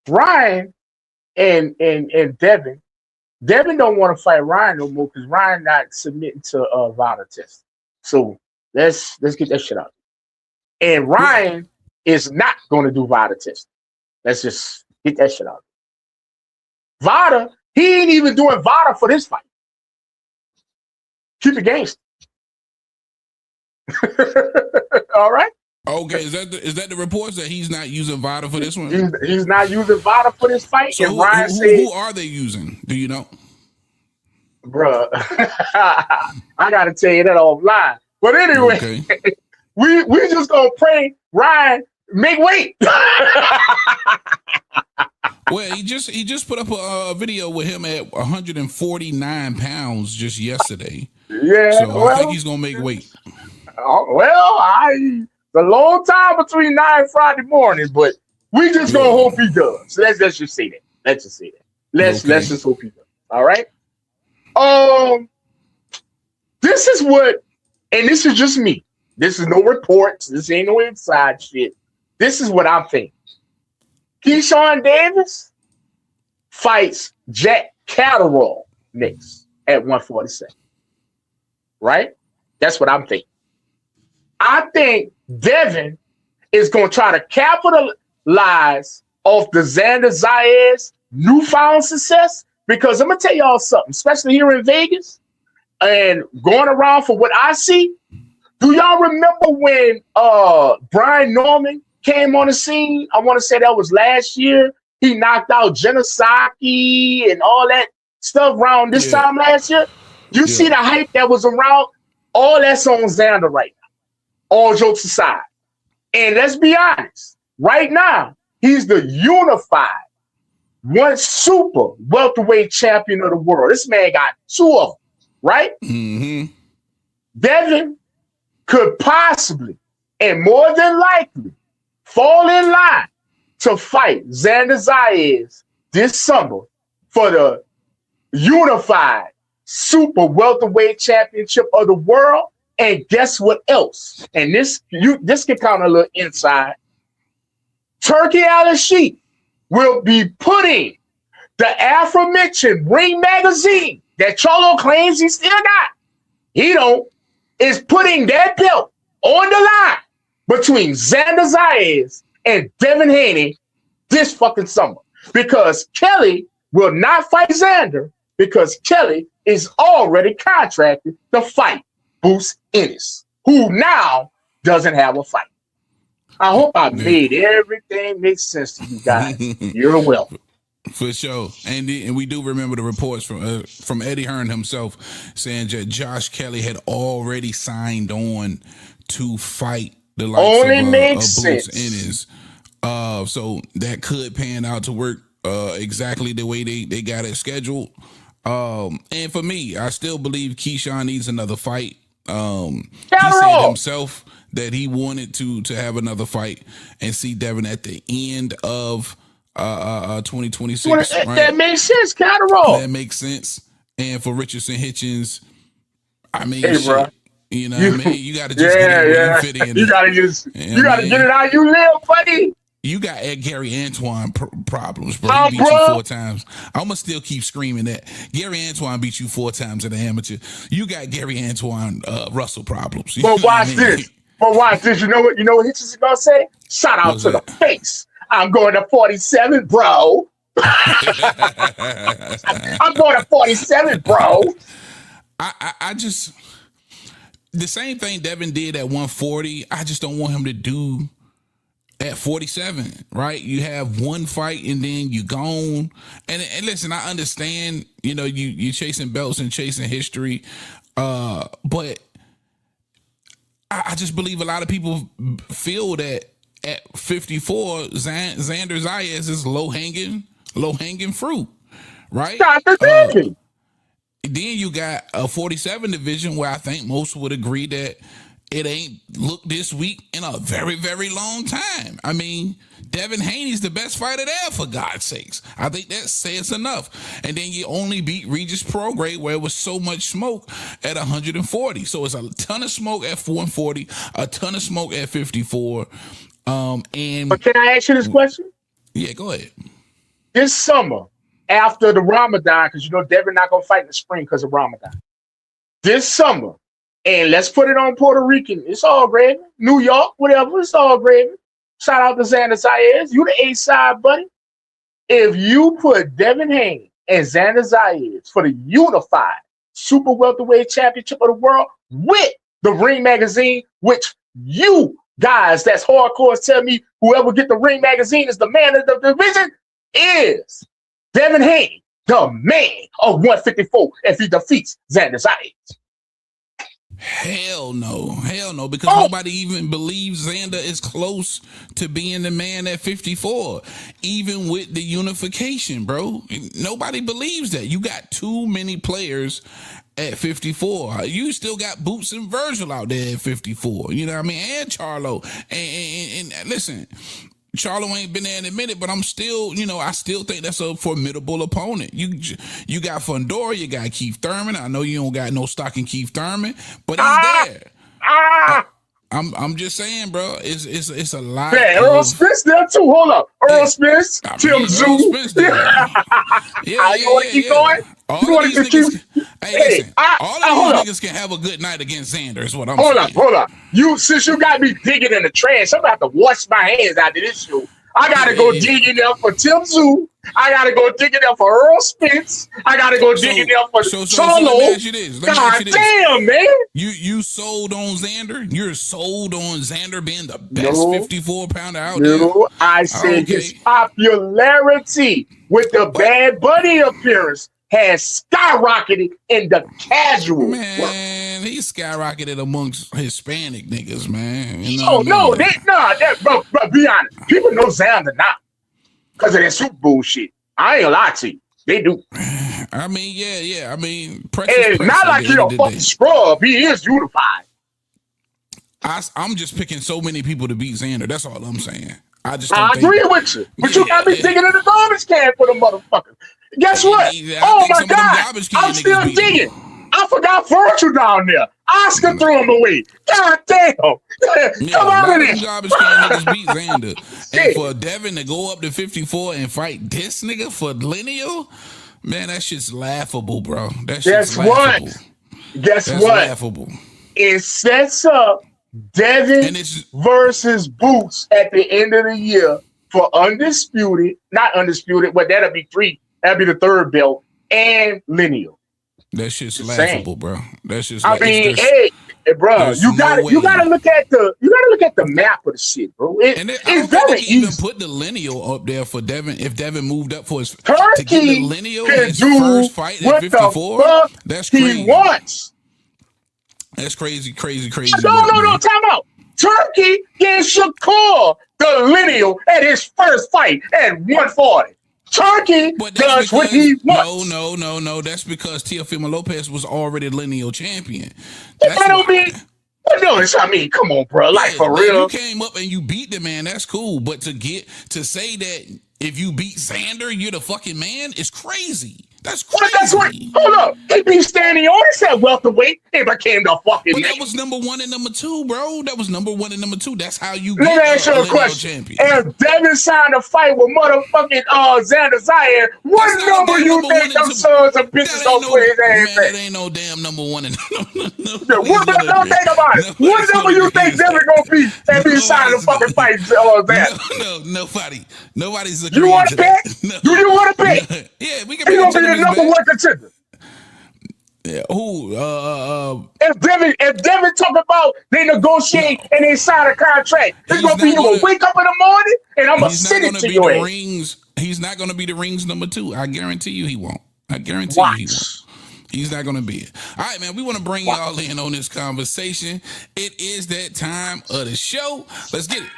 Ryan and Devin don't want to fight Ryan no more because Ryan not submitting to VADA test. So let's get that shit out. And Ryan is not going to do VADA test. Let's just get that shit out. VADA, he ain't even doing VADA for this fight. Keep it gangster. All right. Okay, is that the reports that he's not using VADA for this one? He's not using VADA for this fight. So and Ryan said, who are they using? Do you know? Bruh, I gotta tell you that offline. But anyway, okay. we just gonna pray Ryan make weight. Well, he just put up a video with him at 149 pounds just yesterday. Yeah, so I think he's gonna make weight. It's a long time between now and Friday morning, but we just gonna hope he does. Let's just say that. Let's just say that. Let's just hope he does. All right. This is what, and this is just me. This is no reports. This ain't no inside shit. This is what I'm thinking. Keyshawn Davis fights Jack Catterall next at 147. Right? That's what I'm thinking. I think Devin is going to try to capitalize off the Xander Zayas newfound success, because I'm going to tell y'all something, especially here in Vegas and going around for what I see. Do y'all remember when Brian Norman came on the scene? I want to say that was last year. He knocked out Genesaki and all that stuff around this time last year. You see the hype that was around? All that's on Xander right now. All jokes aside. And let's be honest. Right now, he's the unified one super welterweight champion of the world. This man got two of them, right? Mm-hmm. Devin could possibly and more than likely fall in line to fight Xander Zayas this summer for the unified super welterweight championship of the world. And guess what else? And this can count a little inside. Turkey Al-Sheikh will be putting the aforementioned Ring magazine that Cholo claims he still got. He don't. Is putting that belt on the line between Xander Zayas and Devin Haney this fucking summer, because Kelly will not fight Xander because Kelly is already contracted to fight Bruce Ennis, who now doesn't have a fight. I hope I made everything make sense to you guys. You're welcome. For sure. And we do remember the reports from Eddie Hearn himself saying that Josh Kelly had already signed on to fight the likes of Bruce Ennis. So that could pan out to work exactly the way they got it scheduled. And for me, I still believe Keyshawn needs another fight. He said himself that he wanted to have another fight and see Devin at the end of 2026. Right? That makes sense, Catterall. That makes sense. And for Richardson Hitchens, I mean, hey, bro. You know what I mean? You got to just get it where you fit in. You got to get it how you live, buddy. You got Gary Antoine problems, bro. He beat you 4 times. I'm going to still keep screaming that. Gary Antoine beat you 4 times in the amateur. You got Gary Antoine Russell problems. But watch this. You know what Hitchens is going to say? Shout out to the face. I'm going to 47, bro. I'm going to 47, bro. I just, the same thing Devin did at 140, I just don't want him to do at 47, right? You have one fight and then you gone. And listen, I understand, you chasing belts and chasing history, but I just believe a lot of people feel that at 54, Xander Zayas is low hanging fruit, right? Then you got a 47 division where I think most would agree that it ain't looked this weak in a very, very long time. I mean, Devin Haney's the best fighter there, for God's sakes. I think that says enough. And then you only beat Regis Prograis, where it was so much smoke, at 140. So it's a ton of smoke at 140, a ton of smoke at 54. But can I ask you this question? Yeah, go ahead. This summer, after the Ramadan, because Devin not gonna fight in the spring because of Ramadan. This summer, and let's put it on Puerto Rican. It's all gravy. New York, whatever. It's all gravy. Shout out to Xander Zayas. You the A-side, buddy. If you put Devin Haney and Xander Zayas for the unified super welterweight championship of the world with the Ring magazine, which you guys that's hardcore tell me whoever get the Ring magazine is the man of the division, is Devin Haney, the man of 154, if he defeats Xander Zayas. Hell no, because nobody even believes Xander is close to being the man at 54, even with the unification, bro. Nobody believes that. You got too many players at 54. You still got Boots and Virgil out there at 54. You know what I mean? And Charlo. And listen, Charlo ain't been there in a minute, but I'm still, I still think that's a formidable opponent. You got Fundora, you got Keith Thurman. I know you don't got no stock in Keith Thurman, but he's there. I'm just saying, bro. It's a lot. Man, Earl Smith's there too. Hold up, Earl Smith, Tim Zoo. You want to keep going? All of these niggas, listen, all of these niggas can have a good night against Xander. Is what I'm saying. Hold up. Since you got me digging in the trash, I'm about to wash my hands out of this show. I gotta go dig in there for Tim Zoo. I gotta go dig in there for Earl Spence. I gotta go dig in there for Charlo. Let me ask you this. God damn, man. You sold on Xander? You're sold on Xander being the best 54-pounder out there? No, I said his popularity with the Bad Bunny appearance has skyrocketed in the casual world. He skyrocketed amongst Hispanic niggas, man. Bro, be honest. People know Xander now because of that Super Bowl shit. I ain't gonna lie to you. They do. I mean, yeah. I mean, it's not like he a fucking scrub. He is unified. I'm just picking so many people to beat Xander. That's all I'm saying. I agree with you. But you got me digging in the garbage can for the motherfuckers. Guess what? Oh my God. I'm still digging. I forgot Virgil down there. Oscar threw him away. God damn. Come out of there. Garbage can niggas beat Xander. And for Devin to go up to 54 and fight this nigga for lineal, man, that shit's laughable, bro. Guess what? That's laughable. It sets up Devin versus Boots at the end of the year for not undisputed, but that'll be 3. That'll be the 3rd belt and lineal. That shit's laughable, bro. That's just. Bro, you gotta look at the map of the shit, bro. It's very easy. Even put the lineal up there for Devin. If Devin moved up for his to get the lineal in his first fight at 54, that's crazy. He wants. That's crazy. No, time out. Turkey gave Shakur the lineal at his first fight at 140. Turkey does what he wants. No. That's because Teofimo Lopez was already lineal champion. Come on, bro. Like, for real. You came up and you beat the man. That's cool. But to say that if you beat Xander, you're the fucking man is crazy. That's crazy. That's what. Hold up. He beat Stanley Ortiz at welterweight. He became the fucking man. That was number 1 and number 2, bro. That was number 1 and number 2. That's how you get a question. Champion. If Devin signed a fight with motherfucking Xander Zaire, what number you think them sons of bitches don't play his ass at? That ain't no damn number 1 and What think about it? What number you think Devin gonna be if he signed a fucking fight with Xander? Nobody's agreeing. You want to bet? Do you want to bet? Yeah, we can be the number 1 contender. Yeah, who? If Devin talk about they negotiate and they sign a contract, it's gonna be you gonna wake up in the morning and I'm gonna send it to you. He's not gonna be the rings number 2. I guarantee you he won't. You he won't. He's not gonna be it. All right, man. We want to bring y'all in on this conversation. It is that time of the show. Let's get it.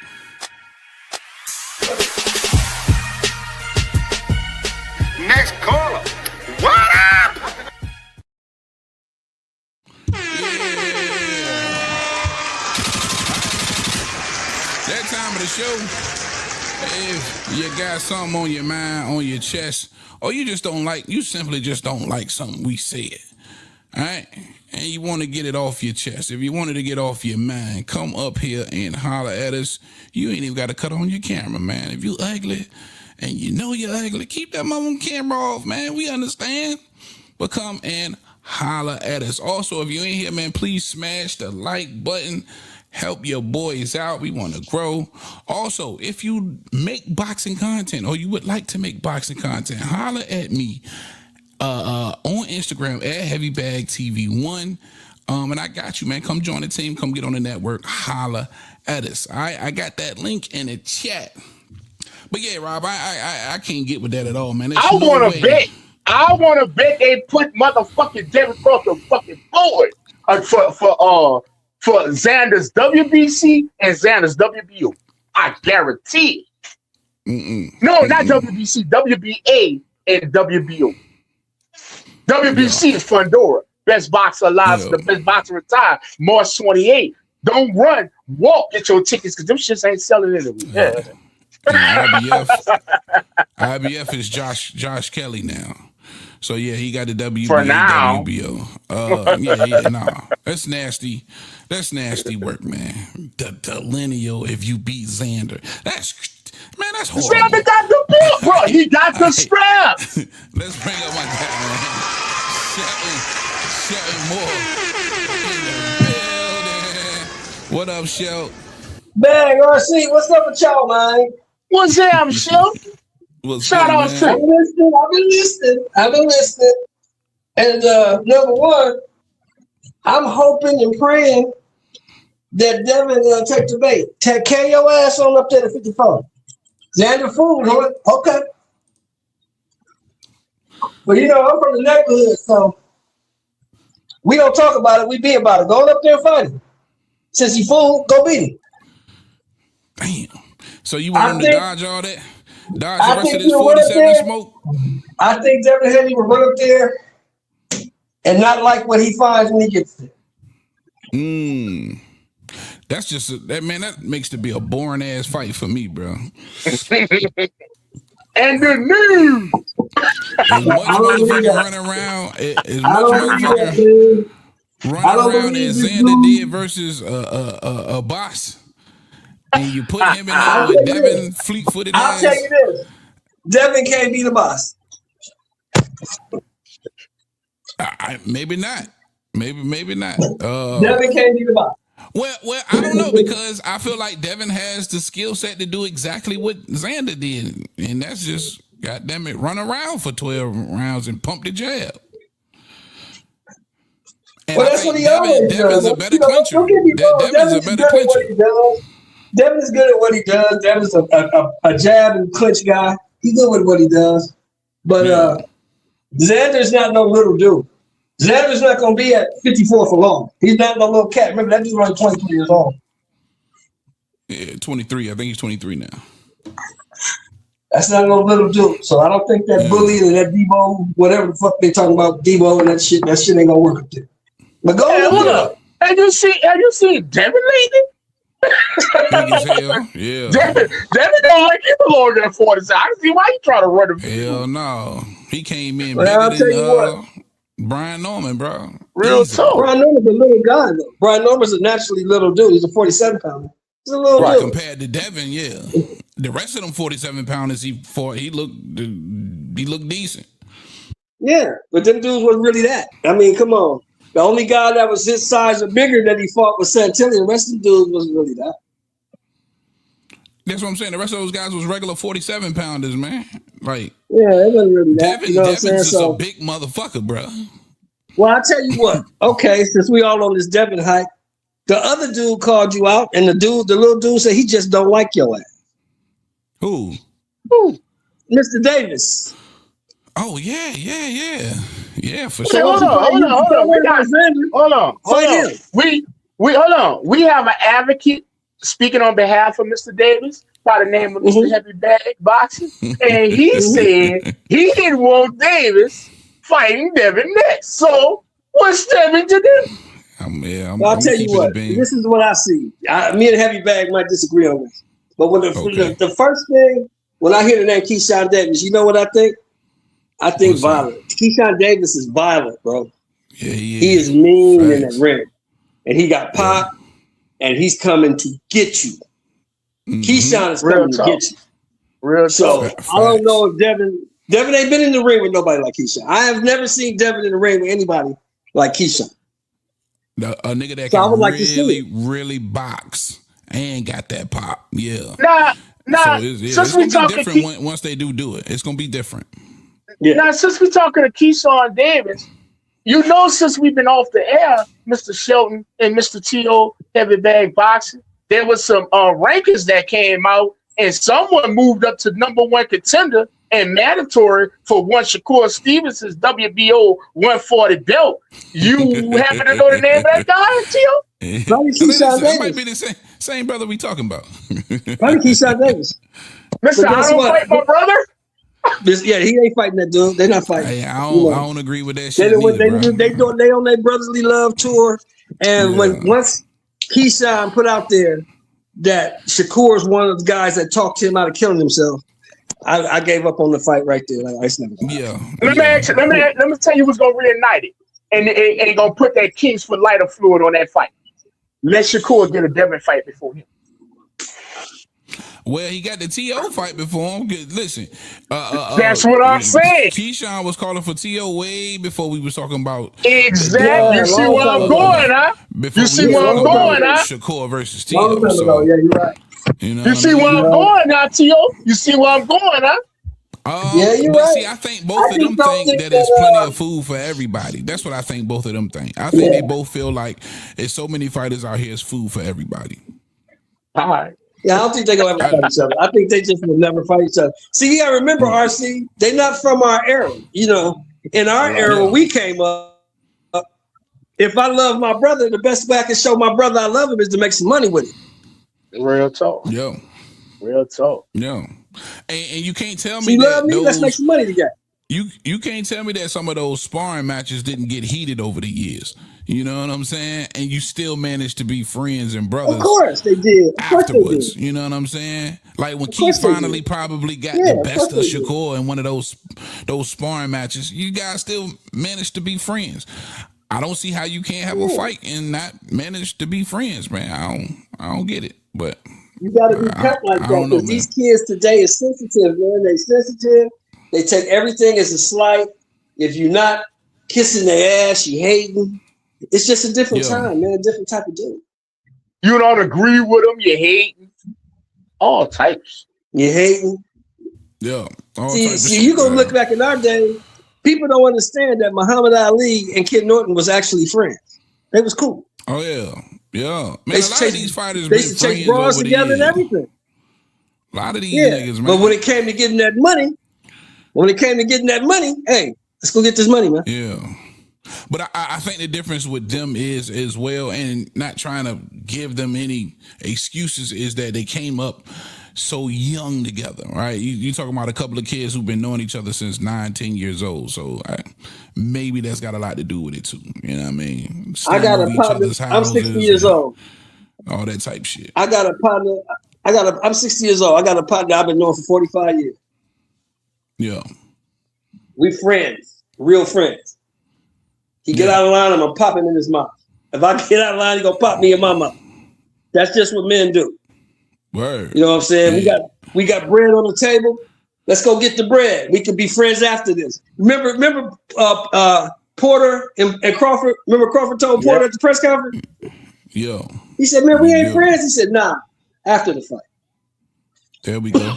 Next caller. What up? That time of the show, if you got something on your mind, on your chest, or you simply just don't like something we said, all right? And you want to get it off your chest. If you wanted to get off your mind, come up here and holler at us. You ain't even got to cut on your camera, man. If you ugly and you know you're ugly, keep that motherfucking camera off, man. We understand. But come and holler at us. Also, if you ain't here, man, please smash the like button. Help your boys out. We want to grow. Also, if you make boxing content or you would like to make boxing content, holler at me on Instagram at HeavyBagTV1. And I got you, man. Come join the team. Come get on the network. Holler at us. All right, I got that link in the chat. But yeah, Rob, I can't get with that at all, man. I want to bet they put motherfucking Devin Cross the fucking board for Xander's WBC and Xander's WBO. I guarantee it. No, not WBC, WBA and WBO. WBC is Fundora. Best boxer alive, the best boxer retired. March 28th. Don't run, walk, get your tickets because them shits ain't selling anyway. IBF is Josh Kelly now. So yeah, he got the WBA, For now. WBO. Nah. That's nasty. That's nasty work, man. The lineal if you beat Xander. That's horrible. Xander got the belt, bro. He got the strap. Let's bring up my guy, man. Shelton Moore in the building. What up, Shelton? Bang, RC, what's up with y'all, man? What's up, Shelton? Shout out to I've been listening. And number one, I'm hoping and praying that Devin take the bait. Carry your ass on up there to 54. Xander fooled, huh? Okay. But I'm from the neighborhood, so we don't talk about it, we be about it. Go up there and fight him. Since he fooled, go beat him. Damn. So you want him to dodge all that? Dodge the rest of this 47 smoke? I think Devin Haney will run up there and not like what he finds when he gets there. That's just that makes it be a boring ass fight for me, bro. And the news. As much motherfucker running around, as Xander did versus a boss. And you put him in there with Devin fleet-footed ass. I'll tell you this. Devin can't be the boss. Maybe not. Maybe not. Devin can't be the boss. Well, I don't know because I feel like Devin has the skill set to do exactly what Xander did. And that's just, goddamn it, run around for 12 rounds and pump the jab. And well, that's what he always Devin's does. a better clincher. Devin's a better clincher. Devin is good at what he does. Devin's a jab and clinch guy. He's good with what he does. But Xander's not no little dude. Xander's not going to be at 54 for long. He's not no little cat. Remember, that dude's only 23 years old. Yeah, 23. I think he's 23 now. That's not no little dude. So I don't think that bully and that Debo, whatever the fuck they talking about, Debo and that shit ain't going to work up there. But go look. Have you seen Devin lately? Yeah. Devin don't like him longer than 40. I don't see why he trying to run him. Hell no. He came in I'll bigger tell than Brian Norman, bro. Real talk. Brian Norman's a little guy, though. Brian Norman's a naturally little dude. He's a 47-pounder. He's a little dude. Compared to Devin, yeah. The rest of them 47-pounders he fought, he looked decent. Yeah, but them dudes wasn't really that. I mean, come on. The only guy that was his size or bigger that he fought was Santilli. The rest of the dudes wasn't really that. That's what I'm saying. The rest of those guys was regular 47-pounders, man. Like, yeah, it wasn't really that. Devin's just a big motherfucker, bro. Well, I'll tell you what. Okay, since we all on this Devin hype, the other dude called you out, and the little dude said he just don't like your ass. Who? Mr. Davis. Oh, yeah. Yeah, for Okay, sure. hold on. Hold on. We have an advocate speaking on behalf of Mr. Davis by the name of Mr. Heavy Bag Boxing, and he said he didn't want Davis fighting Devin next. So what's Devin to do? I'll tell you what. This is what I see. Me and Heavy Bag might disagree on this, but when the first thing when I hear the name Keyshawn Davis, you know what I think? I think violent. Keyshawn Davis is violent, bro. Yeah, he is mean in the ring, and he got popped, and he's coming to get you. Keyshawn is coming to get you. So I don't know if Devin ain't been in the ring with nobody like Keyshawn. I have never seen Devin in the ring with anybody like Keyshawn. A nigga that can really box and got that pop. Yeah. Nah. It's gonna be different once they do it. It's gonna be different. Yeah. Now, since we're talking to Keyshawn Davis, since we've been off the air, Mr. Shelton and Mr. T.O. Heavy Bag Boxing, there was some rankings that came out, and someone moved up to number one contender and mandatory for one Shakur Stevenson's WBO 140 belt. You happen to know the name of that guy, Tio? Probably Keyshawn That might Davis. be the same brother we talking about. Probably Keyshawn Davis. Listen, But I guess don't what? fight my brother. Yeah, he ain't fighting that dude. They're not fighting. Hey, I You know. don't agree with that They shit do what neither, they bro. they on their brotherly love tour, and once Keyshawn put out there that Shakur is one of the guys that talked him out of killing himself, I gave up on the fight right there. Like, it's never gonna happen. Let me tell you what's gonna reunite it, and gonna put that Kingsford lighter fluid on that fight. Let Shakur get a Devin fight before him. Well, he got the T.O. fight before him. Listen, that's what I'm saying. Keyshawn was calling for T.O. way before we was talking about exactly. You see where I'm going, huh? Before you see where I'm going, huh? Shakur versus T.O. So, yeah, you're right. You see where I'm going, huh, T.O.? You see where I'm going, huh? Yeah, you're but right. see, I think both of them think that there's plenty of food for everybody. That's what I think both of them think. I think they both feel like there's so many fighters out here, it's food for everybody. All right. Yeah, I don't think they're gonna ever fight each other. I think they just will never fight each other. See, you gotta remember, RC, they're not from our era. You know, in our era when we came up, if I love my brother, the best way I can show my brother I love him is to make some money with him. Real talk. Yo. Real talk. Yo. And you can't tell me See, that love me, let's make some money together. You can't tell me that some of those sparring matches didn't get heated over the years. You know what I'm saying? And you still managed to be friends and brothers. Of course they did. Afterwards, you know what I'm saying? Like when Keith finally probably got the best of Shakur in one of those sparring matches, you guys still managed to be friends. I don't see how you can't have a fight and not manage to be friends, man. I don't get it, but you got to be cut like that because these kids today is sensitive, man. They sensitive. They take everything as a slight. If you're not kissing their ass, you hating. It's just a different time, man. A different type of dude. You don't agree with them. You hating. All types. You hating. Yeah. See, you gonna look back in our day. People don't understand that Muhammad Ali and Kid Norton was actually friends. They was cool. Oh yeah, yeah. Man, They a lot of these fighters they been used to take friends bras over the together and years. everything. A lot of these niggas, man. But when it came to getting that money, hey, let's go get this money, man. Yeah. But I think the difference with them is as well, and not trying to give them any excuses, is that they came up so young together, right? You talking about a couple of kids who've been knowing each other since 9-10 years old. So maybe that's got a lot to do with it too. You know what I mean? I got a partner. I'm 60 years old. All that type shit. I got a partner. I'm 60 years old. I got a partner I've been knowing for 45 years. Yeah. We friends, real friends. He get out of line, I'm gonna pop him in his mouth. If I get out of line, he gonna pop me in my mouth. That's just what men do. Word. You know what I'm saying? We got bread on the table. Let's go get the bread. We can be friends after this. Remember Porter and Crawford? Remember Crawford told Porter at the press conference? Yeah. He said, man, we ain't friends. He said, nah, after the fight. There we go.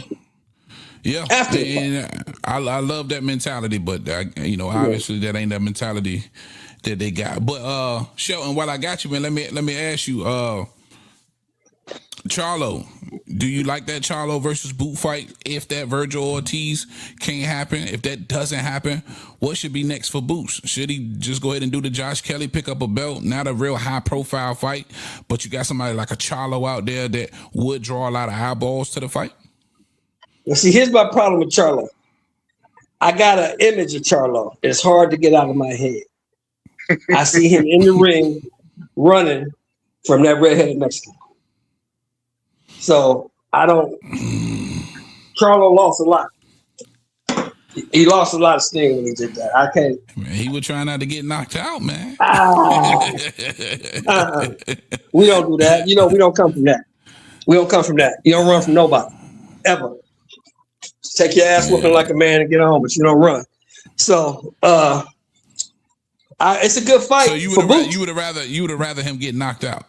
Yeah. After and I love that mentality, but obviously that ain't that mentality that they got. But Shelton, while I got you, man, let me ask you, Charlo, do you like that Charlo versus Boot fight? If that Virgil Ortiz can't happen, if that doesn't happen, what should be next for Boots? Should he just go ahead and do the Josh Kelly, pick up a belt? Not a real high profile fight, but you got somebody like a Charlo out there that would draw a lot of eyeballs to the fight? Well, see, here's my problem with Charlo. I got an image of Charlo. It's hard to get out of my head. I see him in the ring running from that redheaded Mexican. So I don't. Charlo lost a lot. He lost a lot of sting when he did that. I can't. Man, he was trying not to get knocked out, man. We don't do that. You know, we don't come from that. We don't come from that. You don't run from nobody ever. Just take your ass whooping like a man and get home, but you don't run. So it's a good fight. So you would have rather him get knocked out.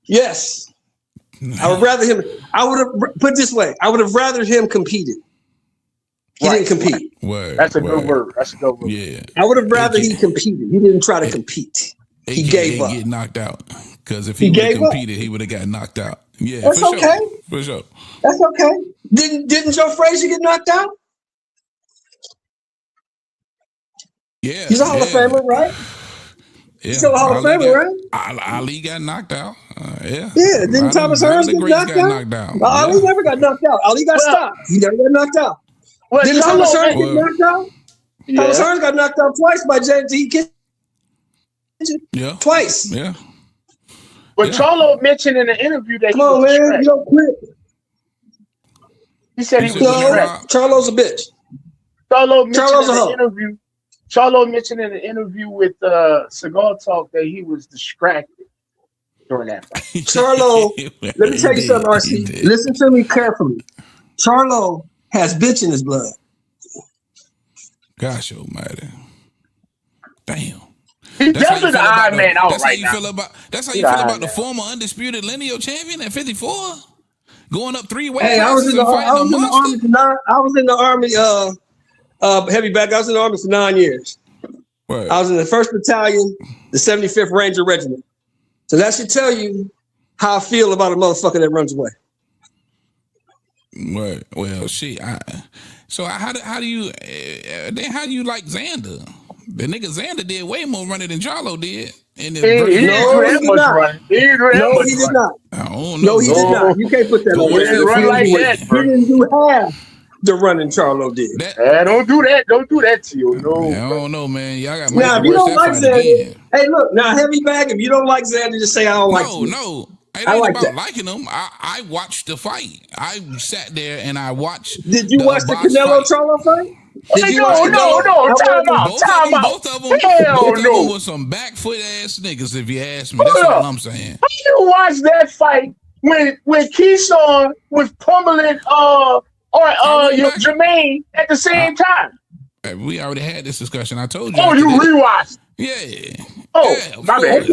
Yes. I would rather him. I would have put it this way. I would have rather him competed. He didn't compete. Word, That's a good word. That's a good word. Yeah. I would have rather he competed. He didn't try to compete. He gave up. Get knocked out. Because if he would have competed, he would have got knocked out. Yeah, that's okay. For sure. That's okay. Didn't Joe Frazier get knocked out? Yeah. He's a Hall of Famer, right? Yeah. He's still a Hall of Famer, right? Ali got knocked out. Yeah. Yeah, didn't Thomas Hearns get knocked out? Ali never got knocked out. Ali got stopped. He never got knocked out. Didn't Thomas Hearns get knocked out? Yeah. Thomas Hearns got knocked out twice by James T. Kitchen. Yeah. Twice. Yeah. But Charlo mentioned in the interview that come on, man, you don't quit. He said he was distracted. Charlo's a bitch. Charlo mentioned in the interview with Cigar Talk that he was distracted during that fight. Charlo, let me tell you something, RC. Listen to me carefully. Charlo has bitch in his blood. Gosh almighty. Damn. He's definitely the odd man out right now. That's how you feel about the former undisputed lineal champion at 54? Going up 3 weight Hey, I was in the Army heavy back. I was in the Army for 9 years. Right. I was in the 1st Battalion, the 75th Ranger Regiment. So that should tell you how I feel about a motherfucker that runs away. Right. Well, shit. So how do you like Xander? The nigga Xander did way more running than Charlo did. He did not. No, he did not. You can't put that on there. He didn't do half the running Charlo did. Don't do that. Don't do that to you. No. I don't know, man. Y'all got now, if you don't like Xander, hey, look, now heavy bag. If you don't like Xander, just say I don't like you. No. It ain't about liking him. I watched the fight. I sat there and I watched. Did you watch the Canelo Charlo fight? No. Time out. Both of them were some back foot ass niggas, if you ask me. That's all I'm saying. How you watch that fight when Keyshawn was pummeling Jermaine at the same time? We already had this discussion. I told you. Oh, you rewatched? Yeah. Oh, yeah, my bad.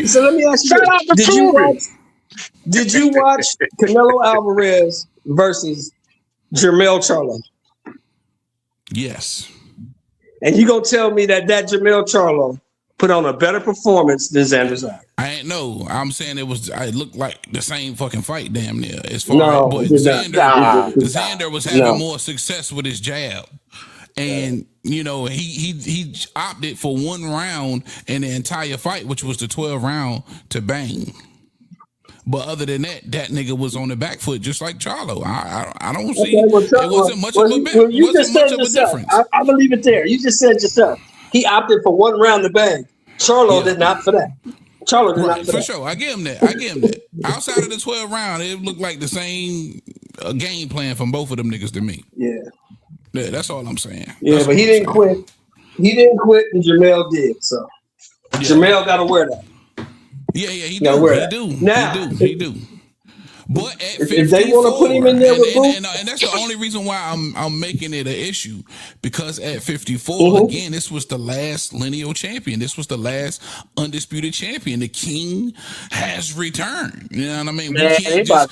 So let me ask you. Did you watch Canelo Alvarez versus Jermell Charlo? Yes. And you gonna tell me that Jermell Charlo put on a better performance than Xander Zayas? I ain't know. I'm saying it looked like the same fucking fight, damn near. As far but Xander was having more success with his jab. And he opted for 1 round in the entire fight, which was the 12th round, to bang. But other than that, that nigga was on the back foot just like Charlo. I don't see it wasn't much of a difference. I believe it there. You just said yourself. He opted for 1 round to bang. Charlo did not for that. Charlo did not for that. Sure. I give him that. Outside of the 12th round, it looked like the same game plan from both of them niggas to me. Yeah. Yeah, that's all I'm saying. Yeah, but he didn't quit. He didn't quit, and Jermell did. So Jermell got to wear that. Yeah, he do. He do. But at 54, if they want to put him in there with and that's the only reason why I'm making it an issue, because at 54, again, this was the last lineal champion. This was the last undisputed champion. The king has returned. You know what I mean? Man, we can't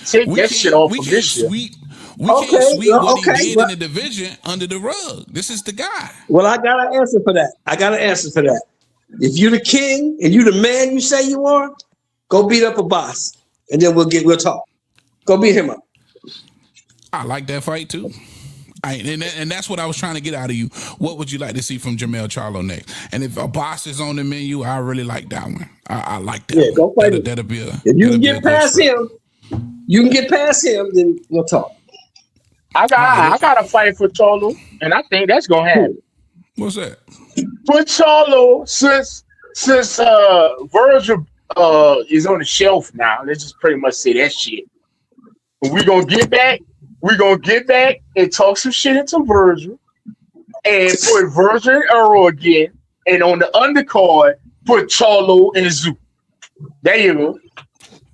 sweep what he did in the division under the rug. This is the guy. Well, I got an answer for that. If you the king and you the man you say you are, go beat up a boss, and then we'll talk. Go beat him up. I like that fight too. And that's what I was trying to get out of you. What would you like to see from Jermell Charlo next? And if a boss is on the menu, I really like that one. I like that. Yeah, go fight him. That'll be if you can get past him, then we'll talk. I got a fight for Charlo, and I think that's gonna happen. What's that? For Charlo, since Virgil is on the shelf now, let's just pretty much say that shit. We're gonna get back and talk some shit into Virgil and put Virgil and Earl again, and on the undercard put Charlo and Zoo. There you go.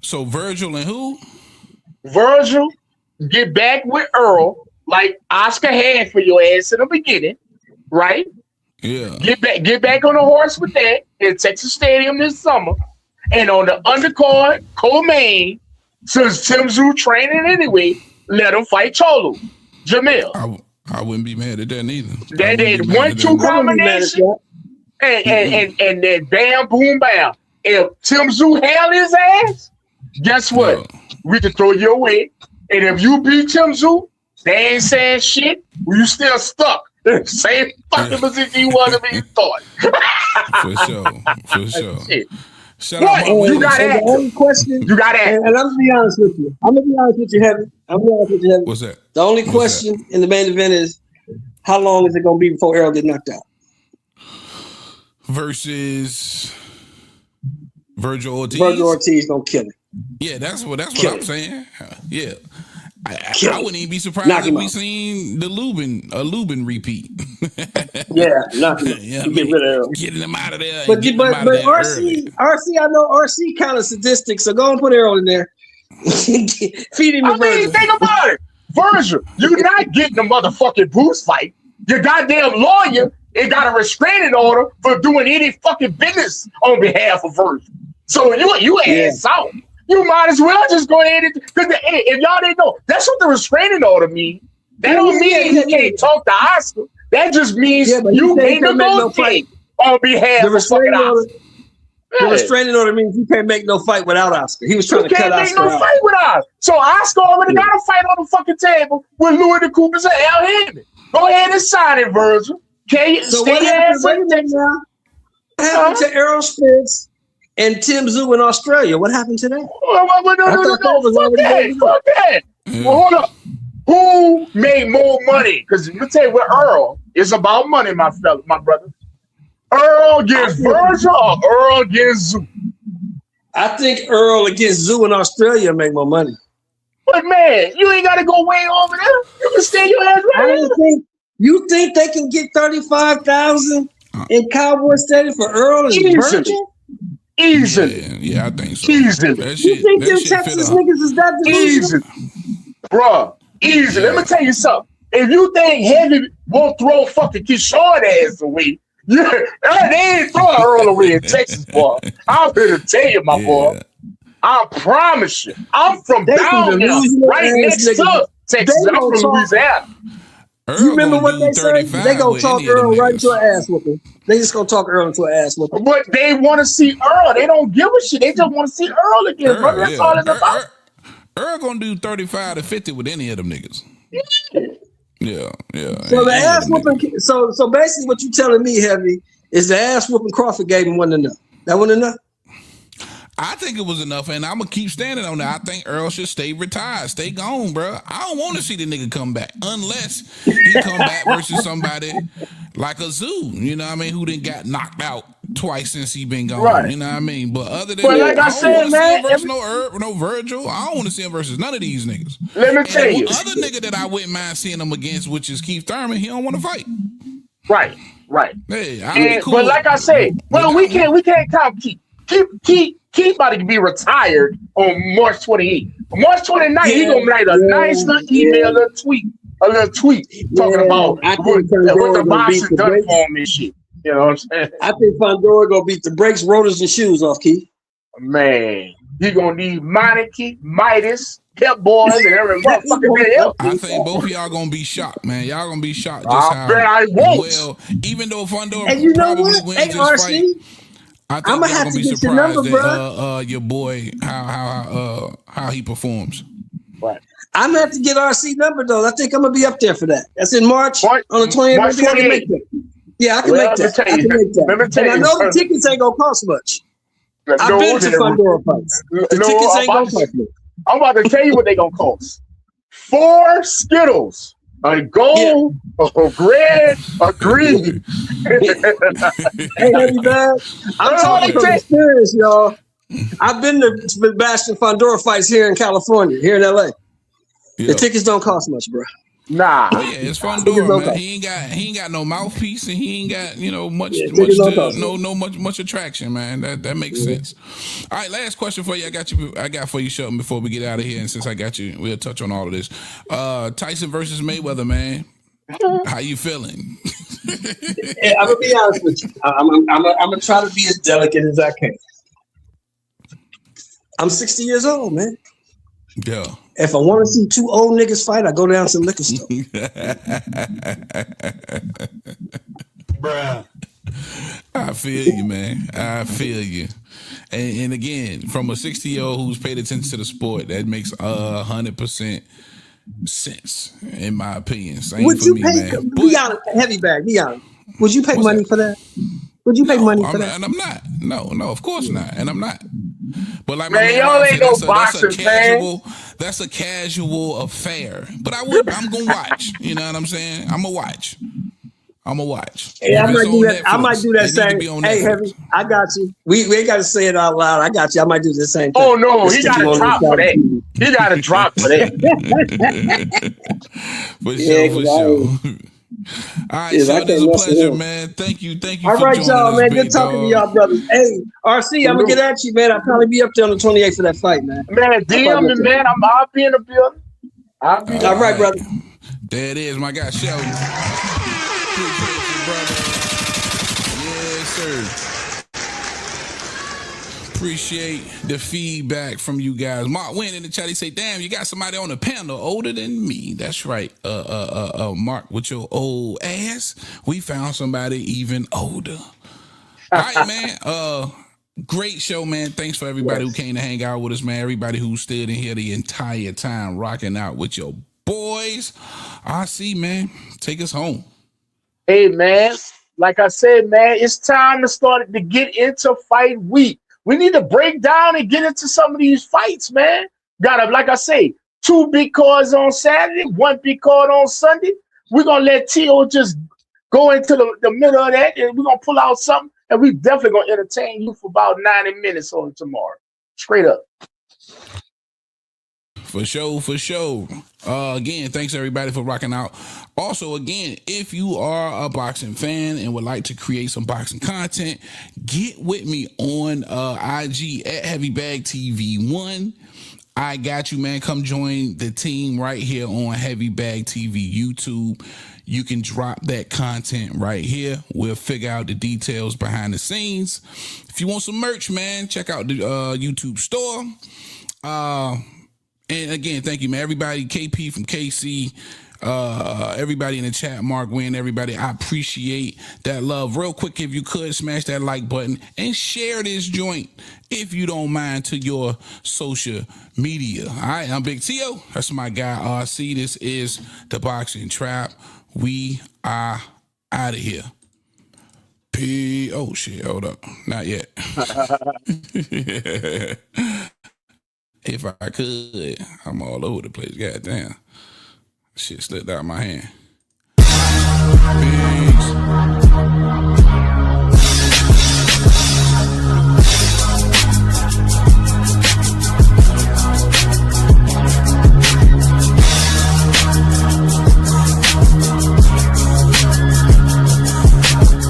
So Virgil and who? Virgil get back with Earl like Oscar had for your ass in the beginning, right? Yeah. Get back on the horse with that in Texas Stadium this summer. And on the undercard, co-main, since Tim Zoo training anyway, let him fight Charlo. Jermell. I wouldn't be mad at that neither. That 1-2 combination. And then bam, boom, bam. If Tim Zoo held his ass, guess what? Yeah. We can throw you away. And if you beat Tim Zoo, they ain't saying shit. You still stuck Same fucking position you want to be taught. For sure. Shout What? out my You got the only question. You got it. And I'm gonna be honest with you. Heavy. What's that? The only question in the main event is, how long is it gonna be before Errol get knocked out? Versus Virgil Ortiz. Virgil Ortiz gonna kill him. Yeah, that's what I'm saying. Yeah. I wouldn't even be surprised if we seen the Lubin repeat. Knock him out. Get rid of Errol. Getting him out of there. But RC, I know RC kind of sadistic, so go and put Errol in there. Feed him the Virgil. Think about it. Virgil, you're not getting the motherfucking boost fight. Your goddamn lawyer ain't got a restraining order for doing any fucking business on behalf of Virgil. So you ass out. You might as well just go ahead and, because if y'all didn't know, that's what the restraining order means. That don't mean you can't talk to Oscar. That just means you can't negotiate on behalf of fucking Oscar. The restraining order means you can't make no fight without Oscar. He was trying to cut Oscar out. You can't make no fight with Oscar. So Oscar already got a fight on the fucking table with Louis the Coopers and Al Haney. Go ahead and sign it, Virgil. Okay, so what happened to Errol Spence and Tim Tszyu in Australia? What happened to that? Fuck that. Well, hold up. Who made more money? Because let me tell you what Earl is about money, my brother. Earl against Virgil or Earl against Tszyu? I think Earl against Tszyu in Australia make more money. But man, you ain't got to go way over there. You can stay your ass right here. You think they can get 35,000 in Cowboy Stadium for Earl and Virgil? Easily. Yeah, I think so. Easily. You think them Texas niggas is that delusional? Bruh, easy. Let me tell you something. If you think Heavy won't throw fucking Keyshawn ass away, they ain't throwing Earl away in Texas, boy. I'm here to tell you, my boy. I promise you. I'm from down here, right next to Texas. I'm from Louisiana. You remember what they say? They gonna talk Earl right into an ass whooping. They just gonna talk Earl into an ass whooping. But they want to see Earl. They don't give a shit. They just want to see Earl again, bro. That's all it's about. Earl gonna do 35 to 50 with any of them niggas. Yeah. So the ass whooping. So basically, what you telling me, Heavy, is the ass whooping Crawford gave him wasn't enough. That wasn't enough. I think it was enough, and I'm gonna keep standing on that. I think Earl should stay retired, stay gone, bro. I don't want to see the nigga come back unless he come back versus somebody like a Tszyu, you know what I mean, who didn't got knocked out twice since he been gone, right. You know what I mean. But other than that, like I said, man, versus no Virgil. I don't want to see him versus none of these niggas. Let me tell you, other nigga that I wouldn't mind seeing him against, which is Keith Thurman. He don't want to fight. Right. Hey, cool. But like I said, well, we can't count Keith about to be retired on March 28th. March 29th, he gonna write a nice little email, a little tweet talking about what the boxing done for him and shit. You know what I'm saying? I think Fandora gonna beat the brakes, rotors, and shoes off Keith. Man, he gonna need Monarchy, Midas, Pep Boys, and every motherfucking thing else. I think both of y'all gonna be shocked, man. Y'all gonna be shocked just how well, even though Fandora and you know probably what? wins this fight. I'm gonna have to get your number, bro. Your boy, how he performs. Right. I'm gonna have to get RC number though. I think I'm gonna be up there for that. That's in March on the 20th. March 28th. Yeah, I can make that. I can make that. And I know the tickets ain't gonna cost much. I've been to Fandora fights. The tickets ain't gonna cost much. I'm about to tell you what they gonna cost. 4 Skittles. A gold, a red, a green. Hey, Heavy Bag. I'm talking from experience, y'all. I've been to Bastion Fandora fights here in California, here in LA. The tickets don't cost much, bro. Nah. Oh, yeah, it's Fandora, man. He ain't got no mouthpiece, and he ain't got much attraction, man. That makes sense. All right, last question for you. I got for you, Shelton, before we get out of here. And since I got you, we'll touch on all of this. Tyson versus Mayweather, man. How you feeling? Hey, I'm gonna be honest with you. I'm gonna try to be as delicate as I can. I'm 60 years old, man. Yeah. If I want to see 2 old niggas fight, I go down to the liquor store. Bruh. I feel you, man. I feel you. And again, from a 60-year-old who's paid attention to the sport, that makes 100% sense, in my opinion. Same Would for you me, pay? man. Be honest, heavy bag. Be honest. Would you pay money for that? Would you pay money for that? And I'm not. No, of course not. And I'm not. But like Man, my man y'all Ron ain't said, no boxers, man. That's a casual affair. But I'm gonna watch. You know what I'm saying? I'm gonna watch. Yeah, I If might it's do on that. I Netflix, might do that it need to same. be on Hey, Netflix. heavy. I got you. We ain't got to say it out loud. I got you. I might do the same thing. Oh no, he Just got you a on drop the for that. side. He got a drop for that. For Yeah, sure. 'cause All right, I so it is a can't mess with pleasure, him. man. Thank you All for right, joining y'all, us, man. big Good talking to dog. y'all, brothers. Hey, RC, I'm gonna get at you, man. I'll probably be up there on the 28th for that fight, man. Man, DM me, man. I'll be in the building. I'll be there. All right, brother. There it is, my guy, Sheldon. Appreciate you, brother. Yes, sir. Appreciate the feedback from you guys. Mark Wynn in the chat, he say, damn, you got somebody on the panel older than me. That's right. Mark, with your old ass, we found somebody even older. All right, man. Great show, man. Thanks for everybody who came to hang out with us, man. Everybody who stood in here the entire time rocking out with your boys. RC, man, take us home. Hey, man. Like I said, man, it's time to start to get into fight week. We need to break down and get into some of these fights, man. Gotta, like I say, 2 big cards on Saturday, 1 big card on Sunday. We're gonna let T.O. just go into the middle of that, and we're gonna pull out something, and we definitely gonna entertain you for about 90 minutes on tomorrow. Straight up. For sure. Again, thanks everybody for rocking out. Also, again, if you are a boxing fan and would like to create some boxing content, get with me on IG at Heavybag TV 1. I got you, man. Come join the team right here on Heavybag TV YouTube. You can drop that content right here. We'll figure out the details behind the scenes. If you want some merch, man, check out the YouTube store. And again, thank you, man. Everybody, KP from KC, everybody in the chat, Mark Wynn, everybody, I appreciate that love. Real quick, if you could, smash that like button and share this joint, if you don't mind, to your social media. All right, I'm Big T.O. That's my guy, RC. This is The Boxing Trap. We are out of here. Oh, shit, hold up. Not yet. If I could, I'm all over the place. God damn. Shit slipped out of my hand. Peace.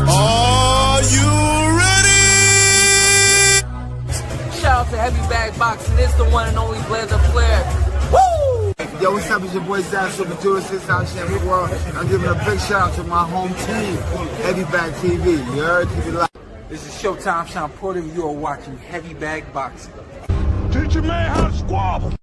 Are you ready? Shout out to Heavy Bag Boxing. It's the one and only Blazer Flair. Woo! Yo, what's up? It's your boy Zach, Super Juices out here in the world. I'm giving a big shout out to my home team, Heavy Bag TV. You heard? Keep it live. This is Showtime Sean Porter, and you are watching Heavy Bag Boxing. Teach your man how to squabble.